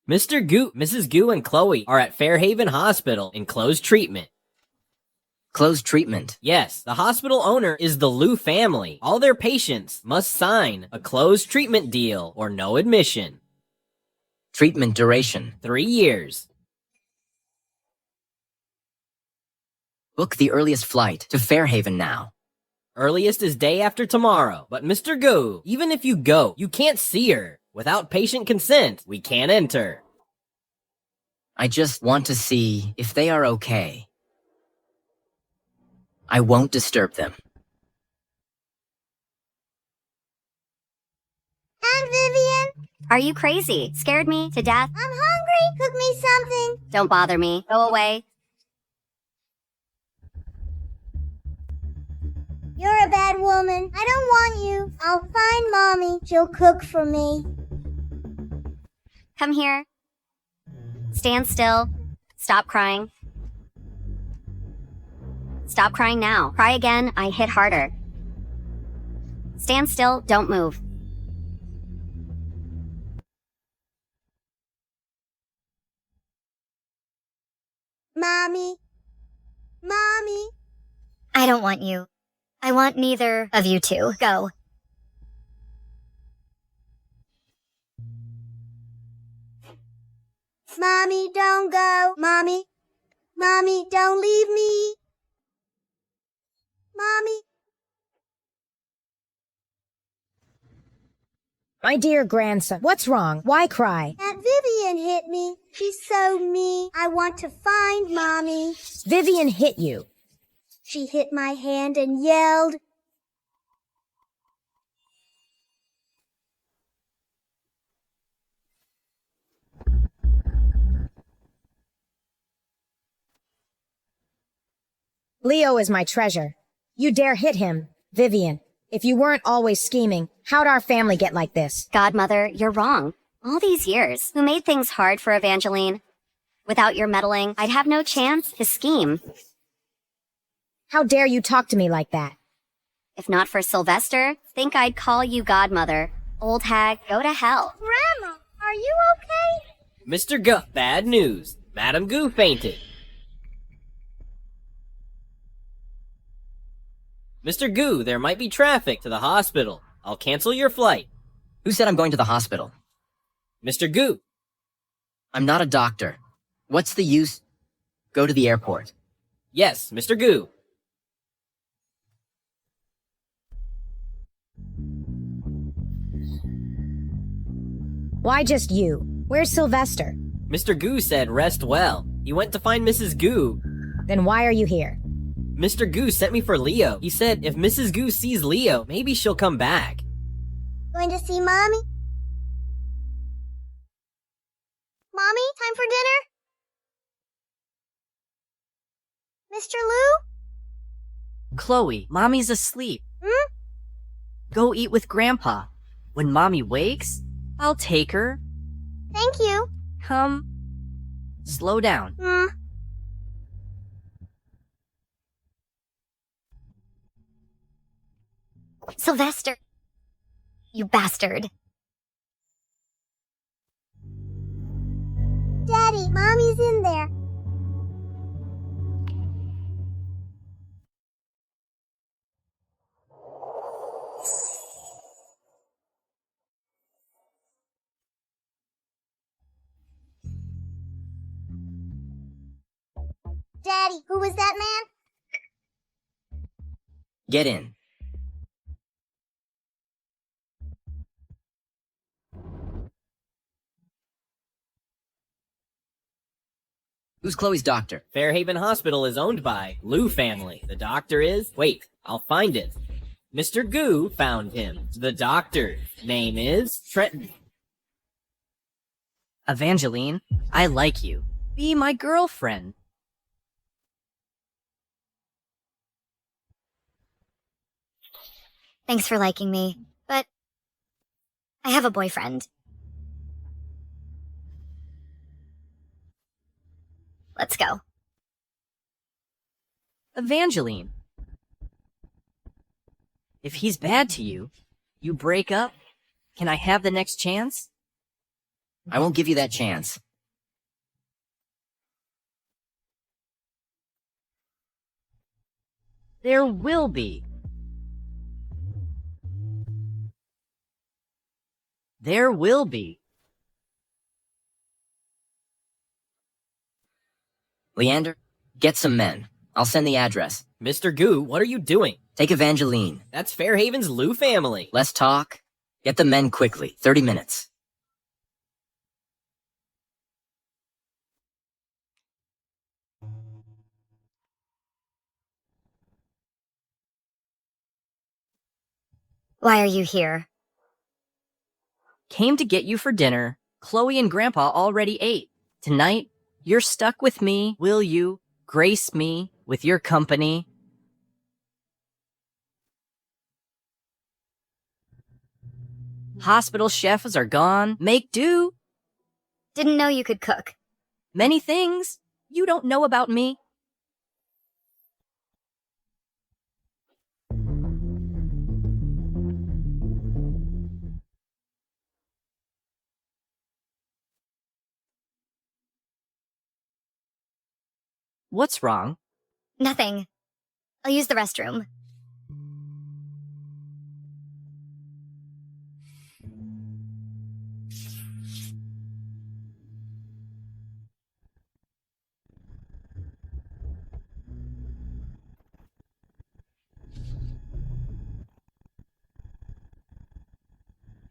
Mrs. Goo, and Chloe are at Fairhaven Hospital in closed treatment.
Closed treatment?
Yes, the hospital owner is the Liu family. All their patients must sign a closed treatment deal or no admission.
Treatment duration?
3 years.
Book the earliest flight to Fairhaven now.
Earliest is day after tomorrow. But Mr. Goo, even if you go, you can't see her. Without patient consent, we can't enter.
I just want to see if they are okay. I won't disturb them.
Aunt Vivian?
Are you crazy? Scared me to death?
I'm hungry. Cook me something.
Don't bother me. Go away.
You're a bad woman. I don't want you. I'll find Mommy. She'll cook for me.
Come here. Stand still. Stop crying. Stop crying now. Cry again, I hit harder. Stand still, don't move.
Mommy. Mommy.
I don't want you. I want neither of you two. Go.
Mommy, don't go. Mommy. Mommy, don't leave me. Mommy.
My dear grandson, what's wrong? Why cry?
Aunt Vivian hit me. She's so mean. I want to find Mommy.
Vivian hit you.
She hit my hand and yelled.
Leo is my treasure. You dare hit him, Vivian. If you weren't always scheming, how'd our family get like this?
Godmother, you're wrong. All these years, who made things hard for Evangeline? Without your meddling, I'd have no chance to scheme.
How dare you talk to me like that?
If not for Sylvester, think I'd call you Godmother. Old hag, go to hell.
Grandma, are you okay?
Mr. Goo, bad news. Madam Goo fainted. Mr. Goo, there might be traffic to the hospital. I'll cancel your flight.
Who said I'm going to the hospital?
Mr. Goo.
I'm not a doctor. What's the use? Go to the airport.
Yes, Mr. Goo.
Why just you? Where's Sylvester?
Mr. Goo said rest well. He went to find Mrs. Goo.
Then why are you here?
Mr. Goo sent me for Leo. He said if Mrs. Goo sees Leo, maybe she'll come back.
Going to see Mommy? Mommy, time for dinner? Mr. Liu?
Chloe, Mommy's asleep.
Hmm?
Go eat with Grandpa. When Mommy wakes, I'll take her.
Thank you.
Come. Slow down.
Sylvester. You bastard.
Daddy, Mommy's in there. Daddy, who was that man?
Get in. Who's Chloe's doctor?
Fairhaven Hospital is owned by Liu family. The doctor is... Wait, I'll find it. Mr. Goo found him. The doctor's name is Trenton.
Evangeline, I like you. Be my girlfriend.
Thanks for liking me, but I have a boyfriend. Let's go.
Evangeline. If he's bad to you, you break up, can I have the next chance?
I won't give you that chance.
There will be. There will be.
Leander, get some men. I'll send the address.
Mr. Goo, what are you doing?
Take Evangeline.
That's Fairhaven's Lou family.
Less talk. Get the men quickly. 30 minutes.
Why are you here?
Came to get you for dinner. Chloe and Grandpa already ate. Tonight, you're stuck with me. Will you grace me with your company? Hospital chefs are gone. Make do.
Didn't know you could cook.
Many things you don't know about me. What's wrong?
Nothing. I'll use the restroom.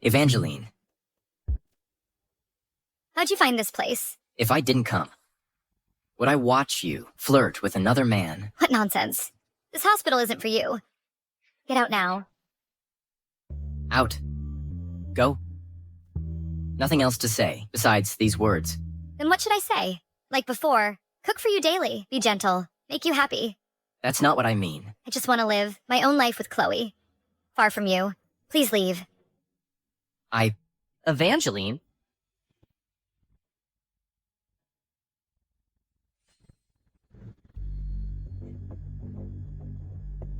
Evangeline,
How'd you find this place?
if I didn't come, would I watch you flirt with another man?
What nonsense. This hospital isn't for you. Get out now.
Out. Go. Nothing else to say besides these words.
Then what should I say? Like before, cook for you daily, be gentle, make you happy.
That's not what I mean.
I just want to live my own life with Chloe. Far from you. Please leave.
Evangeline?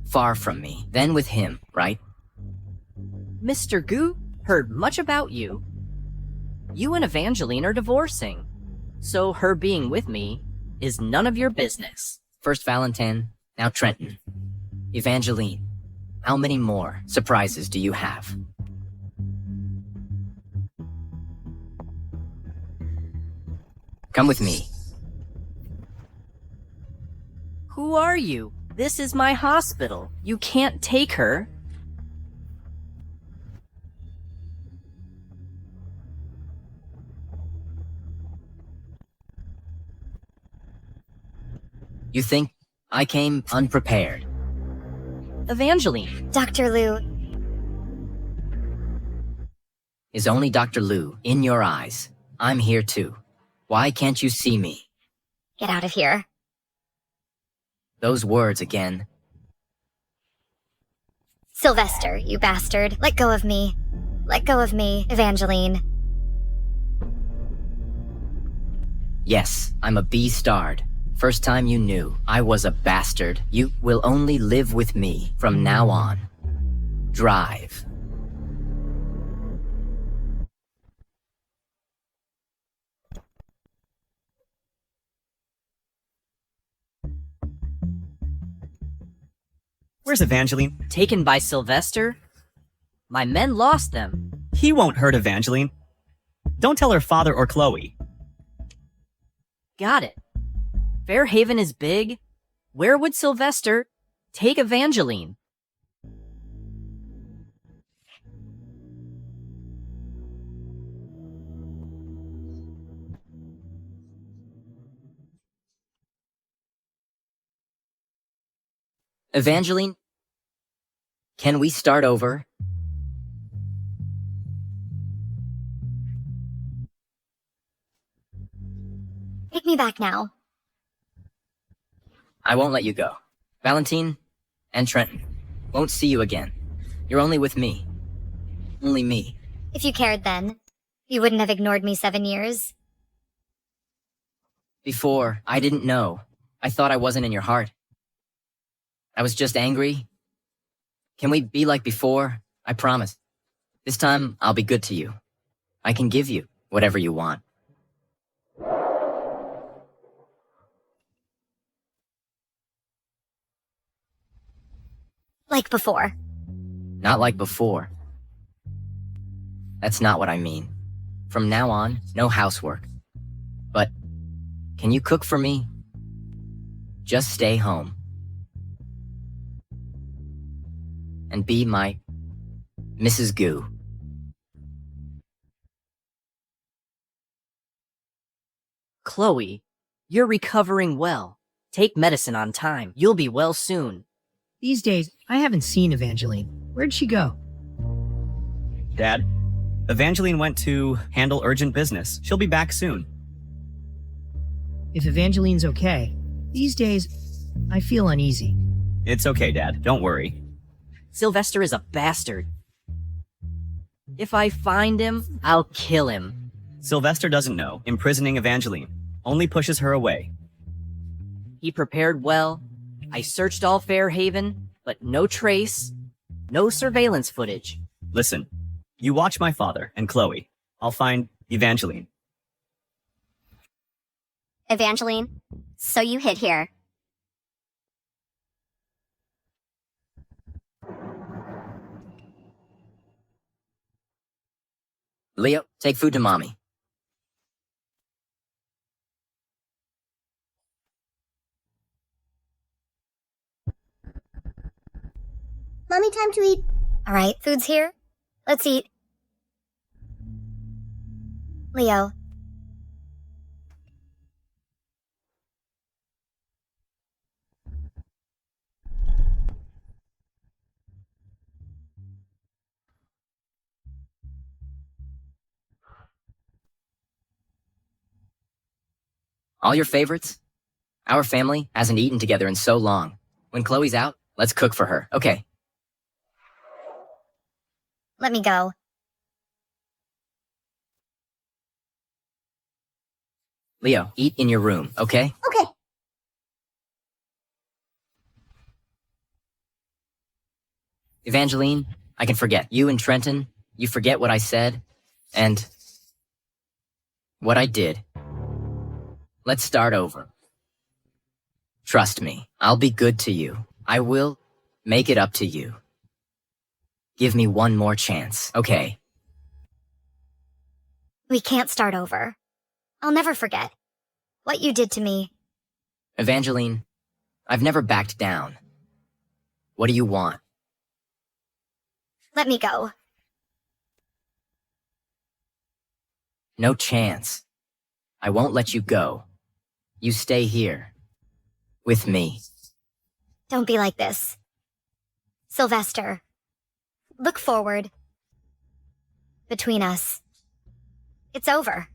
Far from me. Then with him, right?
Mr. Goo heard much about you. You and Evangeline are divorcing, so her being with me is none of your business.
First Valentin, now Trenton. Evangeline, how many more surprises do you have? Come with me.
Who are you? This is my hospital. You can't take her.
You think I came unprepared?
Evangeline.
Dr. Lou.
Is only Dr. Lou in your eyes? I'm here too. Why can't you see me?
Get out of here.
Those words again.
Sylvester, you bastard. Let go of me. Let go of me, Evangeline.
Yes, I'm a B-starred. First time you knew I was a bastard. You will only live with me from now on. Drive.
Where's Evangeline?
Taken by Sylvester? My men lost them.
He won't hurt Evangeline. Don't tell her father or Chloe.
Got it. Fairhaven is big. Where would Sylvester take Evangeline?
Evangeline, can we start over?
Take me back now.
I won't let you go. Valentine and Trenton won't see you again. You're only with me. Only me.
If you cared then, you wouldn't have ignored me 7 years.
Before, I didn't know. I thought I wasn't in your heart. I was just angry. Can we be like before? I promise. This time, I'll be good to you. I can give you Whatever you want.
Like before.
Not like before. That's not what I mean. From now on, no housework. But, can you cook for me? Just stay home. And be my Mrs. Goo.
Chloe, you're recovering well. Take medicine on time. You'll be well soon.
These days, I haven't seen Evangeline. Where'd she go?
Dad, Evangeline went to handle urgent business. She'll be back soon.
If Evangeline's okay, these days, I feel uneasy.
It's okay, Dad. Don't worry.
Sylvester is a bastard. If I find him, I'll kill him.
Sylvester doesn't know. Imprisoning Evangeline only pushes her away.
He prepared well. I searched all Fairhaven, but no trace, no surveillance footage.
Listen, you watch my father and Chloe. I'll find Evangeline.
Evangeline, so you hid here.
Leo, take food to Mommy.
Mommy, time to eat.
All right, food's here. Let's eat. Leo.
All your favorites? Our family hasn't eaten together in so long. When Chloe's out, let's cook for her, okay?
Let me go.
Leo, eat in your room, okay?
Okay.
Evangeline, I can forget. You and Trenton, you forget what I said, and what I did. Let's start over. Trust me, I'll be good to you. I will make it up to you. Give me one more chance, okay?
We can't start over. I'll never forget what you did to me.
Evangeline, I've never backed down. What do you want?
Let me go.
No chance. I won't let you go. You stay here. With me.
Don't be like this. Sylvester. Look forward. Between us. It's over.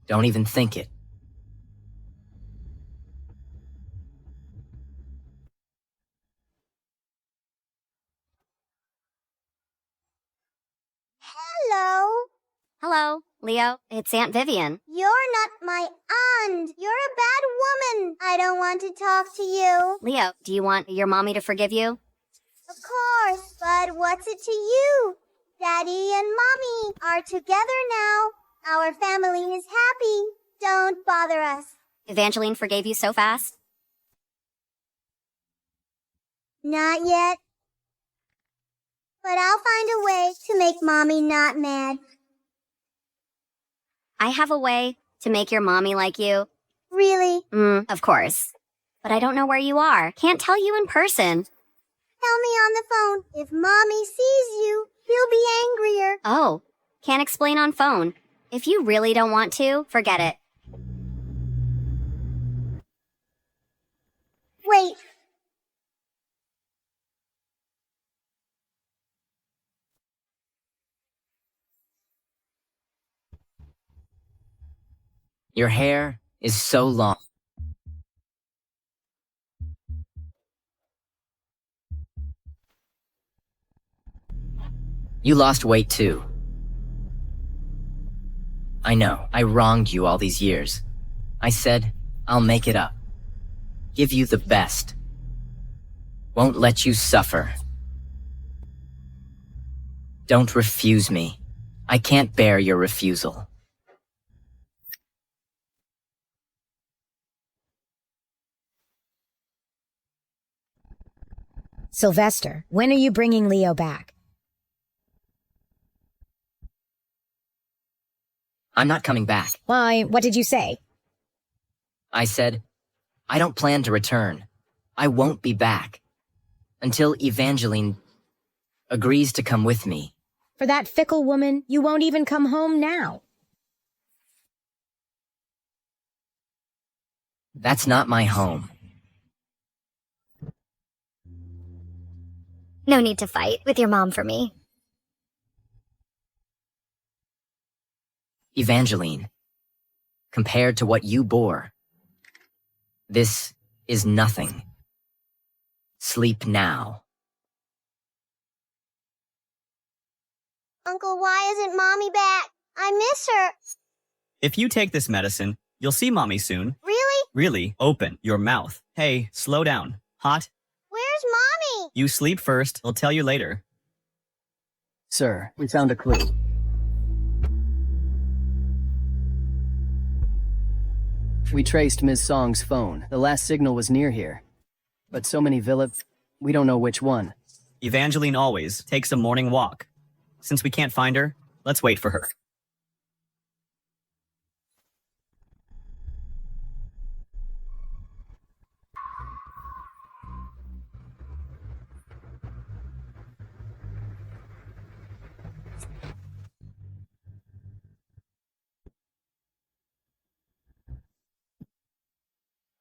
Don't even think it.
Hello.
Hello, Leo. It's Aunt Vivian.
You're not my aunt. You're a bad woman. I don't want to talk to you.
Leo, do you want your mommy to forgive you?
Of course, but what's it to you? Daddy and Mommy are together now. Our family is happy. Don't bother us.
Evangeline forgave you so fast?
Not yet. But I'll find a way to make Mommy not mad.
I have a way to make your mommy like you.
Really?
Of course. But I don't know where you are. Can't tell you in person.
Tell me on the phone. If Mommy sees you, she'll be angrier.
Oh, can't explain on phone. If you really don't want to, forget it.
Wait.
Your hair is so long. You lost weight too. I know, I wronged you all these years. I said, I'll make it up. Give you the best. Won't let you suffer. Don't refuse me. I can't bear your refusal.
Sylvester, when are you bringing Leo back?
I'm not coming back.
Why, what did you say?
I said, I don't plan to return. I won't be back. Until Evangeline agrees to come with me.
For that fickle woman, you won't even come home now.
That's not my home.
No need to fight with your mom for me.
Evangeline, compared to what you bore, this is nothing. Sleep now.
Uncle, why isn't Mommy back? I miss her.
If you take this medicine, you'll see Mommy soon.
Really?
Really, open your mouth. Hey, slow down. Hot?
Where's Mommy?
You sleep first. I'll tell you later.
Sir, we found a clue. We traced Ms. Song's phone. The last signal was near here. But so many we don't know which one.
Evangeline always takes a morning walk. Since we can't find her, let's wait for her.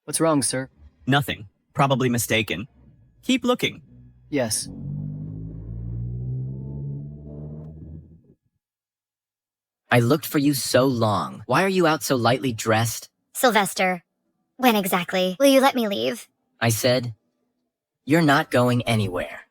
What's wrong, sir?
Nothing. Probably mistaken. Keep looking.
Yes.
I looked for you so long. Why are you out so lightly dressed?
Sylvester, when exactly will you let me leave?
I said, you're not going anywhere.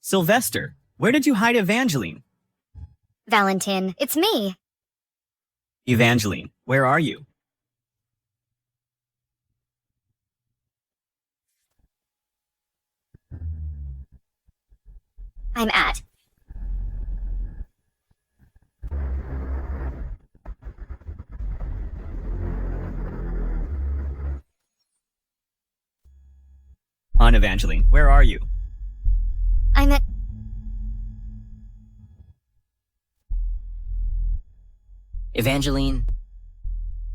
Sylvester, where did you hide Evangeline?
Valentin, it's me.
Evangeline, where are you?
I'm at.
On Evangeline, where are you?
I'm at.
Evangeline,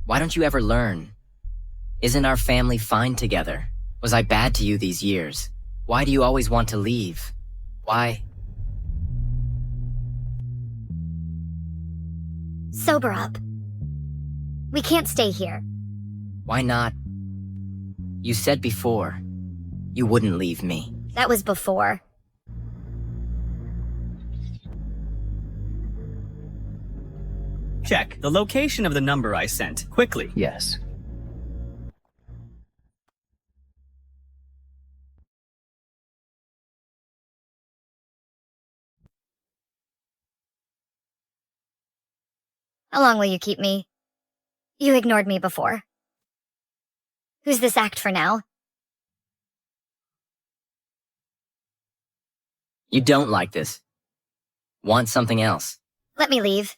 why don't you ever learn? Isn't our family fine together? Was I bad to you these years? Why do you always want to leave? Why?
Sober up. We can't stay here.
Why not? You said before, you wouldn't leave me.
That was before.
Check the location of the number I sent, quickly.
Yes.
How long will you keep me? You ignored me before. Who's this act for now?
You don't like this. Want something else.
Let me leave.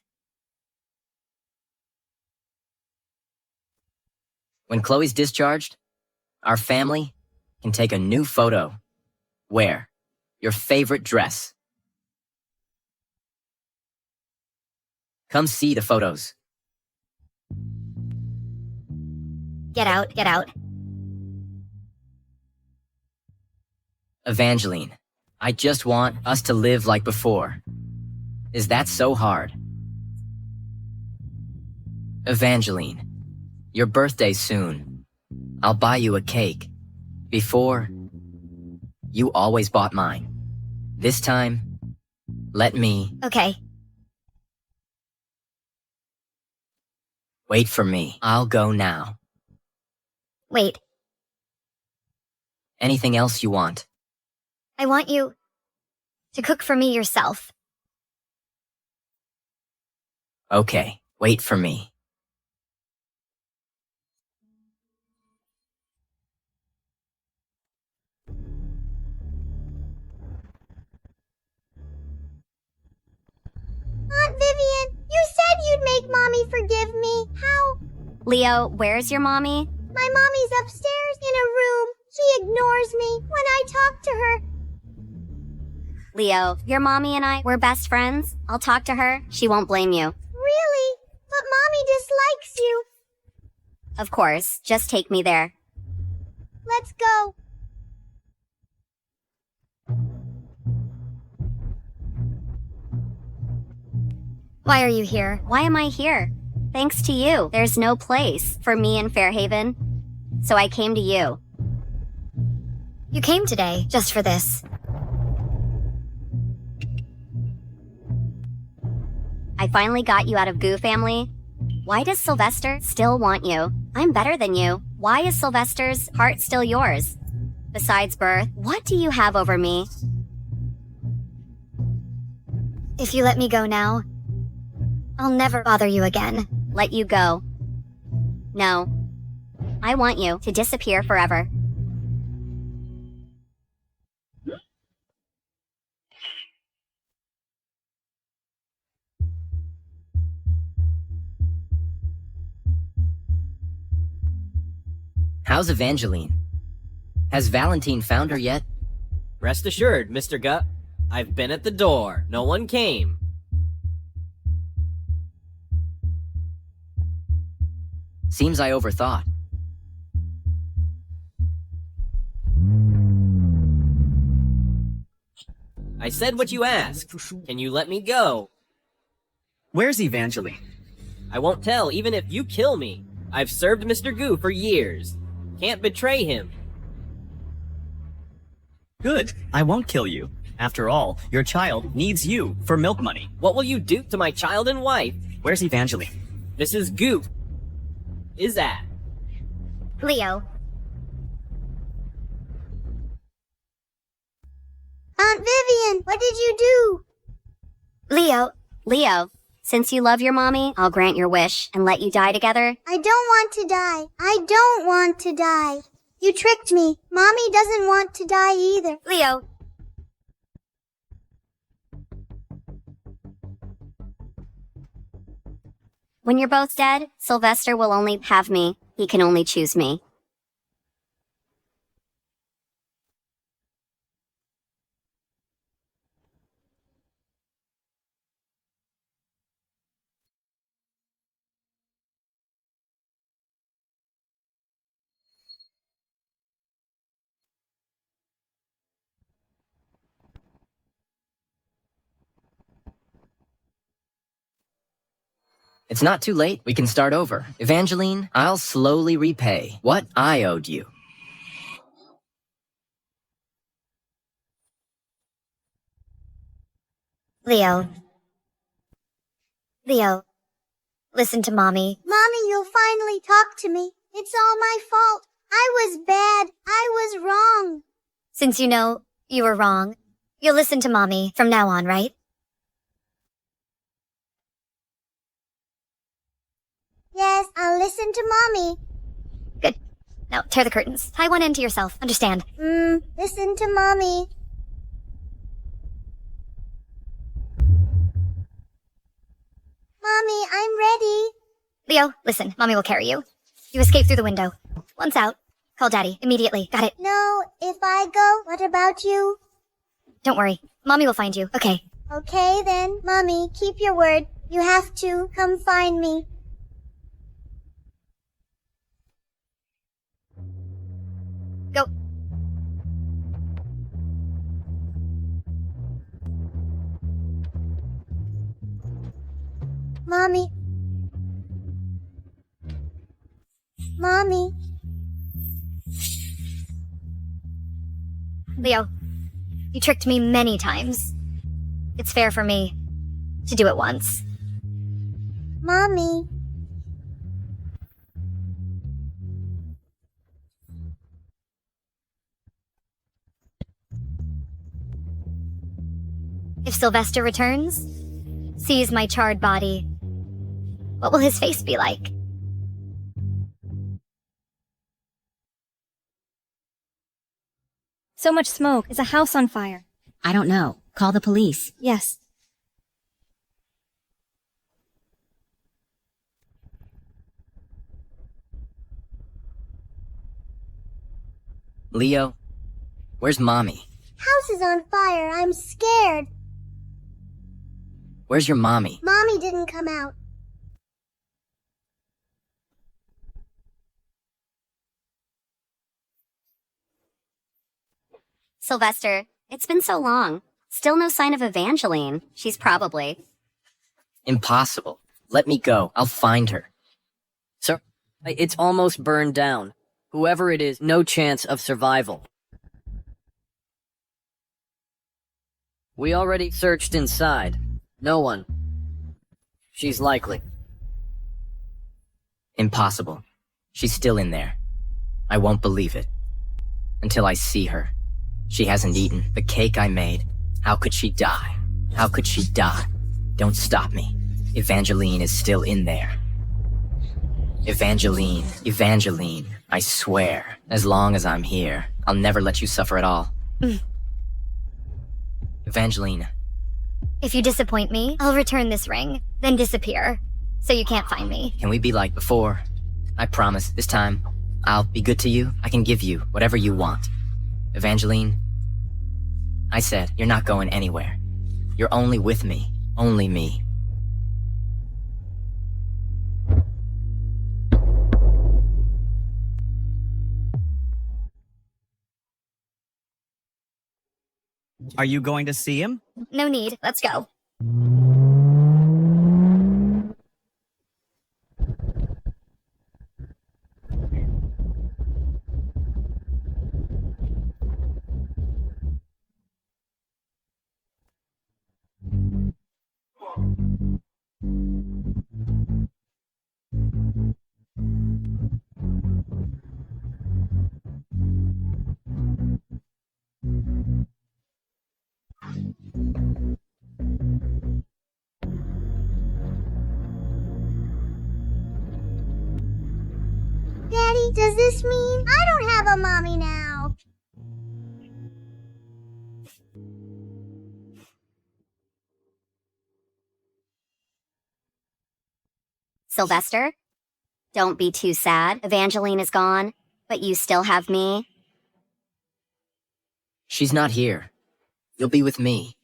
When Chloe's discharged, our family can take a new photo. Wear your favorite dress. Come see the photos.
Get out, get out.
Evangeline, I just want us to live like before. Is that so hard? Evangeline, your birthday's soon. I'll buy you a cake. Before, you always bought mine. This time, let me...
Okay.
Wait for me. I'll go now.
Wait.
Anything else you want?
I want you to cook for me yourself.
Okay, wait for me.
Aunt Vivian, you said you'd make Mommy forgive me. How?
Leo, where's your mommy?
My mommy's upstairs in a room. She ignores me when I talk to her.
Leo, your mommy and I, we're best friends. I'll talk to her. She won't blame you.
Really? But Mommy dislikes you.
Of course. Just take me there.
Let's go.
Why are you here?
Why am I here? Thanks to you. There's no place for me in Fairhaven. So I came to you.
You came today just for this.
I finally got you out of Goo family. Why does Sylvester still want you? I'm better than you. Why is Sylvester's heart still yours? Besides birth, what do you have over me?
If you let me go now, I'll never bother you again.
Let you go. No. I want you to disappear forever.
How's Evangeline? Has Valentine found her yet?
Rest assured, Mr. Gut. I've been at the door. No one came.
Seems I overthought.
I said what you asked. Can you let me go?
Where's Evangeline?
I won't tell, even if you kill me. I've served Mr. Goo for years. Can't betray him.
Good. I won't kill you. After all, your child needs you for milk money.
What will you do to my child and wife?
Where's Evangeline?
Mrs. Goo is at.
Leo.
Aunt Vivian, what did you do?
Leo, since you love your mommy, I'll grant your wish and let you die together.
I don't want to die. I don't want to die. You tricked me. Mommy doesn't want to die either.
Leo.
When you're both dead, Sylvester will only have me. He can only choose me.
It's not too late. We can start over. Evangeline, I'll slowly repay what I owed you.
Leo. Listen to Mommy.
Mommy, you'll finally talk to me. It's all my fault. I was bad. I was wrong.
Since you know you were wrong, you'll listen to Mommy from now on, right?
Yes, I'll listen to Mommy.
Good. Now, tear the curtains. Tie one end to yourself. Understand?
Listen to Mommy. Mommy, I'm ready.
Leo, listen. Mommy will carry you. You escape through the window. Once out, call Daddy immediately. Got it?
No, if I go, what about you?
Don't worry. Mommy will find you. Okay.
Okay then. Mommy, keep your word. You have to come find me.
Go.
Mommy. Mommy.
Leo, you tricked me many times. It's fair for me to do it once.
Mommy.
If Sylvester returns, sees my charred body, what will his face be like?
So much smoke. Is a house on fire?
I don't know. Call the police.
Yes.
Leo, where's Mommy?
House is on fire. I'm scared.
Where's your mommy?
Mommy didn't come out.
Sylvester, it's been so long. Still no sign of Evangeline. She's probably...
Impossible. Let me go. I'll find her.
Sir, it's almost burned down. Whoever it is, no chance of survival. We already searched inside. No one. She's likely.
Impossible. She's still in there. I won't believe it. Until I see her. She hasn't eaten the cake I made. How could she die? How could she die? Don't stop me. Evangeline is still in there. Evangeline, I swear, as long as I'm here, I'll never let you suffer at all. Evangeline.
If you disappoint me, I'll return this ring, then disappear, so you can't find me.
Can we be like before? I promise, this time, I'll be good to you. I can give you whatever you want. Evangeline, I said, you're not going anywhere. You're only with me. Only me.
Are you going to see him?
No need. Let's go.
Daddy, does this mean I don't have a mommy now?
Sylvester? Don't be too sad. Evangeline is gone, but you still have me.
She's not here. You'll be with me.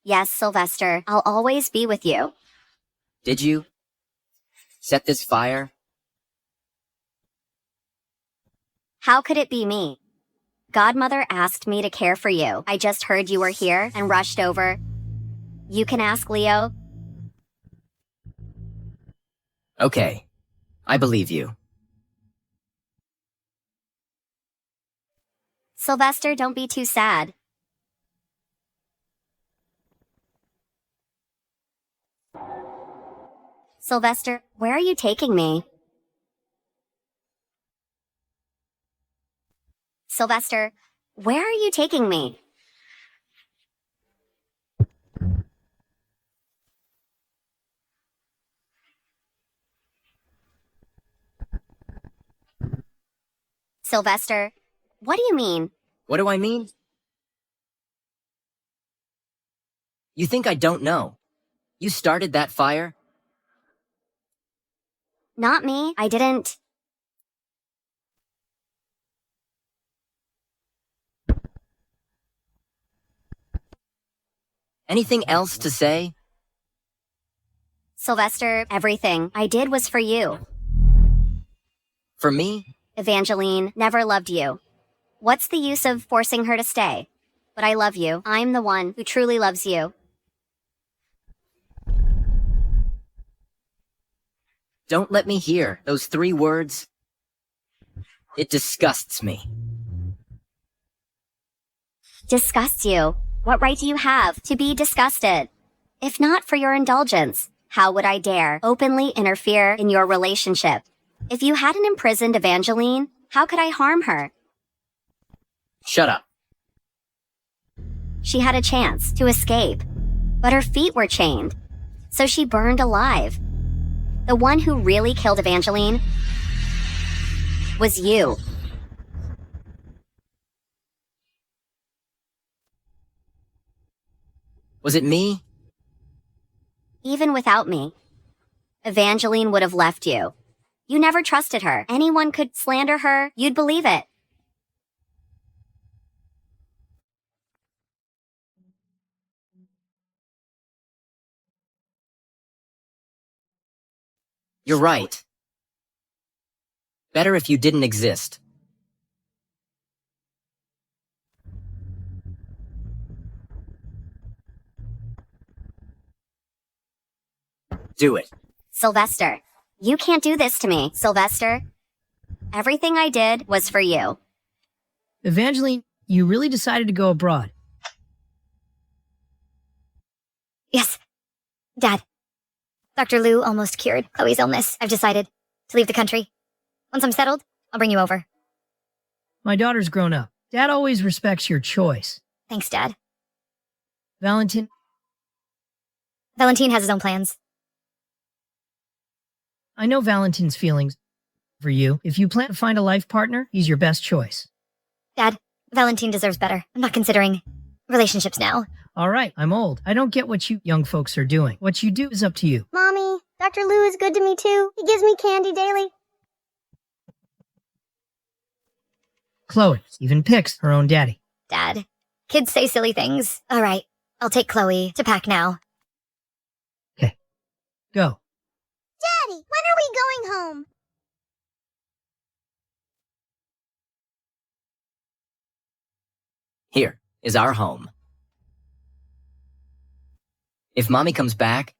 Yes, Sylvester, I'll always be with you.
Did you set this fire?
How could it be me? Godmother asked me to care for you. I just heard you were here and rushed over. You can ask Leo.
Okay. I believe you.
Sylvester, don't be too sad. Sylvester, where are you taking me? Sylvester, where are you taking me? Sylvester, what do you mean?
What do I mean? You think I don't know? You started that fire?
Not me. I didn't.
Anything else to say?
Sylvester, everything I did was for you.
For me?
Evangeline never loved you. What's the use of forcing her to stay? But I love you. I'm the one who truly loves you.
Don't let me hear those 3 words. It disgusts me.
Disgusts you? What right do you have to be disgusted? If not for your indulgence, how would I dare openly interfere in your relationship? If you hadn't imprisoned Evangeline, how could I harm her?
Shut up.
She had a chance to escape, but her feet were chained, so she burned alive. The one who really killed Evangeline was you.
Was it me?
Even without me, Evangeline would have left you. You never trusted her. Anyone could slander her, you'd believe it.
You're right. Better if you didn't exist. Do it.
Sylvester, you can't do this to me, Sylvester. Everything I did was for you.
Evangeline, you really decided to go abroad.
Yes. Dad. Dr. Liu almost cured Chloe's illness. I've decided to leave the country. Once I'm settled, I'll bring you over.
My daughter's grown up. Dad always respects your choice.
Thanks, Dad.
Valentine
has his own plans.
I know Valentine's feelings for you. If you plan to find a life partner, he's your best choice.
Dad, Valentine deserves better. I'm not considering relationships now.
All right, I'm old. I don't get what you young folks are doing. What you do is up to you.
Mommy, Dr. Liu is good to me too. He gives me candy daily.
Chloe even picks her own daddy.
Dad, kids say silly things. All right, I'll take Chloe to pack now.
Go.
Daddy, when are we going home?
Here is our home. If Mommy comes back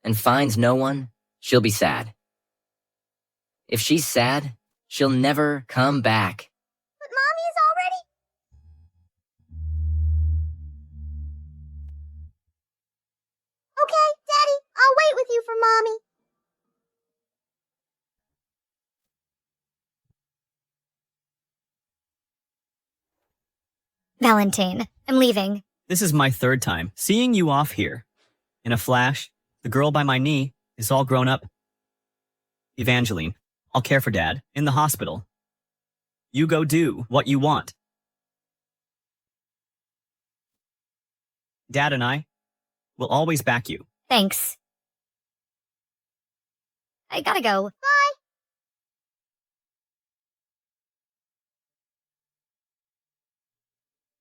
and finds no one, she'll be sad. If she's sad, she'll never come back.
But Mommy is already... Okay, Daddy, I'll wait with you for Mommy.
Valentine, I'm leaving.
This is my 3rd time seeing you off here. In a flash, the girl by my knee is all grown up. Evangeline, I'll care for Dad in the hospital. You go do what you want. Dad and I will always back you.
Thanks. I gotta go.
Bye.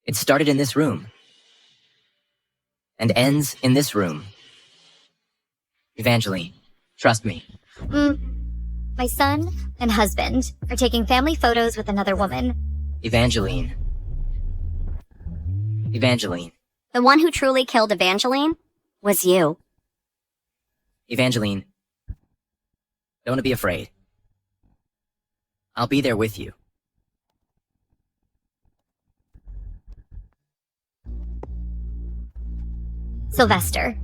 It started in this room and ends in this room. Evangeline, trust me.
My son and husband are taking family photos with another woman.
Evangeline.
The one who truly killed Evangeline was you.
Evangeline, don't be afraid. I'll be there with you.
Sylvester,